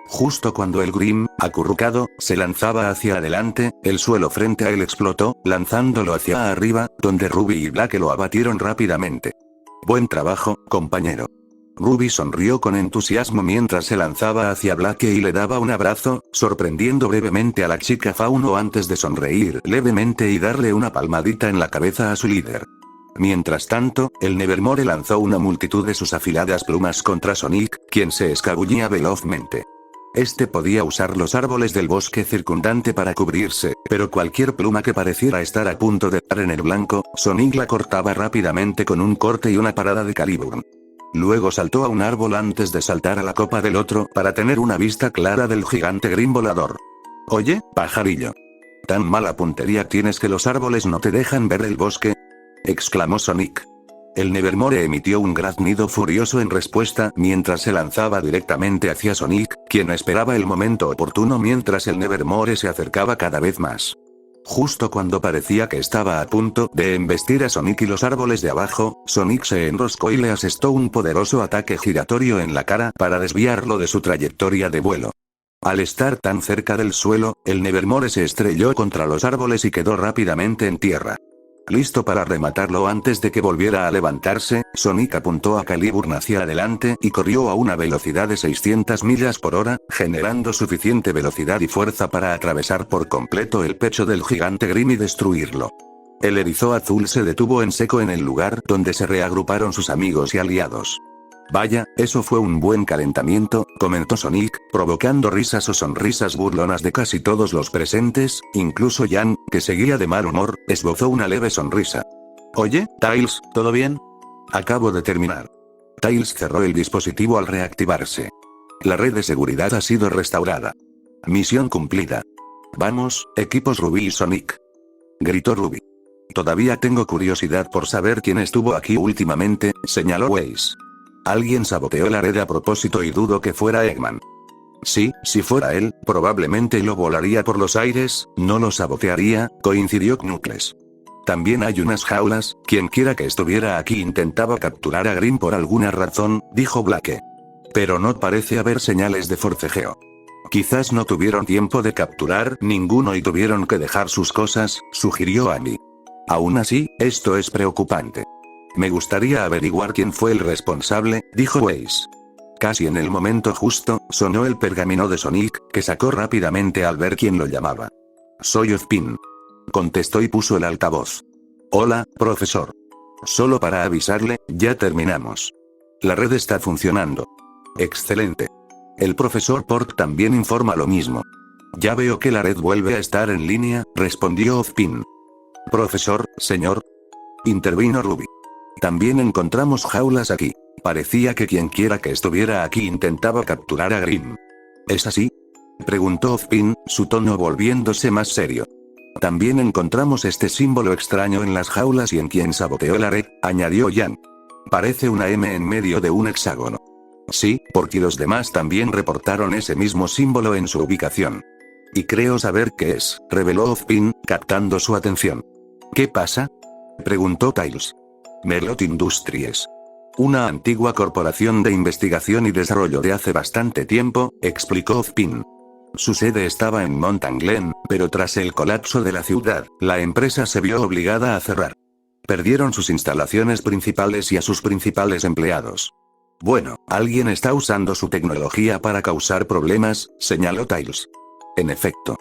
Justo cuando el Grimm, acurrucado, se lanzaba hacia adelante, el suelo frente a él explotó, lanzándolo hacia arriba, donde Ruby y Blake lo abatieron rápidamente. Buen trabajo, compañero. Ruby sonrió con entusiasmo mientras se lanzaba hacia Blake y le daba un abrazo, sorprendiendo brevemente a la chica Fauno antes de sonreír levemente y darle una palmadita en la cabeza a su líder. Mientras tanto, el Nevermore lanzó una multitud de sus afiladas plumas contra Sonic, quien se escabullía velozmente. Este podía usar los árboles del bosque circundante para cubrirse, pero cualquier pluma que pareciera estar a punto de dar en el blanco, Sonic la cortaba rápidamente con un corte y una parada de Caliburn. Luego saltó a un árbol antes de saltar a la copa del otro para tener una vista clara del gigante Grimm volador. «Oye, pajarillo. ¿Tan mala puntería tienes que los árboles no te dejan ver el bosque?», exclamó Sonic. El Nevermore emitió un graznido furioso en respuesta mientras se lanzaba directamente hacia Sonic, quien esperaba el momento oportuno mientras el Nevermore se acercaba cada vez más. Justo cuando parecía que estaba a punto de embestir a Sonic y los árboles de abajo, Sonic se enroscó y le asestó un poderoso ataque giratorio en la cara para desviarlo de su trayectoria de vuelo. Al estar tan cerca del suelo, el Nevermore se estrelló contra los árboles y quedó rápidamente en tierra. Listo para rematarlo antes de que volviera a levantarse, Sonic apuntó a Caliburn hacia adelante y corrió a una velocidad de 600 millas por hora, generando suficiente velocidad y fuerza para atravesar por completo el pecho del gigante Grimm y destruirlo. El erizo azul se detuvo en seco en el lugar donde se reagruparon sus amigos y aliados. «Vaya, eso fue un buen calentamiento», comentó Sonic, provocando risas o sonrisas burlonas de casi todos los presentes, incluso Jan, que seguía de mal humor, esbozó una leve sonrisa. «Oye, Tails, ¿todo bien? Acabo de terminar». Tails cerró el dispositivo al reactivarse. «La red de seguridad ha sido restaurada. Misión cumplida. Vamos, equipos Ruby y Sonic», gritó Ruby. «Todavía tengo curiosidad por saber quién estuvo aquí últimamente», señaló Weiss. «Alguien saboteó la red a propósito y dudo que fuera Eggman». «Sí, si fuera él, probablemente lo volaría por los aires, no lo sabotearía», coincidió Knuckles. «También hay unas jaulas, quien quiera que estuviera aquí intentaba capturar a Grimm por alguna razón», dijo Blake. «Pero no parece haber señales de forcejeo. Quizás no tuvieron tiempo de capturar ninguno y tuvieron que dejar sus cosas», sugirió Annie. «Aún así, esto es preocupante. Me gustaría averiguar quién fue el responsable», dijo Weiss. Casi en el momento justo, sonó el pergamino de Sonic, que sacó rápidamente al ver quién lo llamaba. «Soy Ozpin», contestó y puso el altavoz. «Hola, profesor. Solo para avisarle, ya terminamos. La red está funcionando». «Excelente. El profesor Port también informa lo mismo». «Ya veo que la red vuelve a estar en línea», respondió Ozpin. «Profesor, señor», intervino Ruby. «También encontramos jaulas aquí. Parecía que quien quiera que estuviera aquí intentaba capturar a Grimm». «¿Es así?», preguntó Ozpin, su tono volviéndose más serio. «También encontramos este símbolo extraño en las jaulas y en quien saboteó la red», añadió Jan. «Parece una M en medio de un hexágono». «Sí, porque los demás también reportaron ese mismo símbolo en su ubicación». «Y creo saber qué es», reveló Ozpin, captando su atención. «¿Qué pasa?», preguntó Tails. «Merlot Industries. Una antigua corporación de investigación y desarrollo de hace bastante tiempo», explicó Ozpin. Su sede estaba en Mountain Glen, pero tras el colapso de la ciudad, la empresa se vio obligada a cerrar. Perdieron sus instalaciones principales y a sus principales empleados. «Bueno, alguien está usando su tecnología para causar problemas», señaló Tails. «En efecto.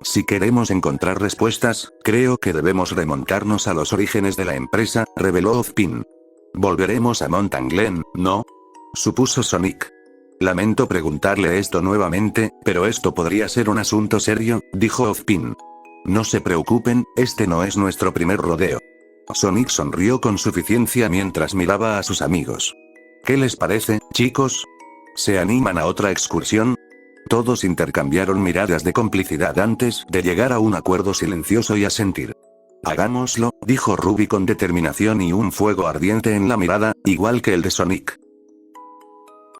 Si queremos encontrar respuestas, creo que debemos remontarnos a los orígenes de la empresa», reveló Ozpin. Volveremos a Mountain Glen, ¿no? Supuso Sonic. Lamento preguntarle esto nuevamente, pero esto podría ser un asunto serio, dijo Ozpin. No se preocupen, este no es nuestro primer rodeo. Sonic sonrió con suficiencia mientras miraba a sus amigos. ¿Qué les parece, chicos? ¿Se animan a otra excursión? Todos intercambiaron miradas de complicidad antes de llegar a un acuerdo silencioso y asentir. Hagámoslo, dijo Ruby con determinación y un fuego ardiente en la mirada, igual que el de Sonic.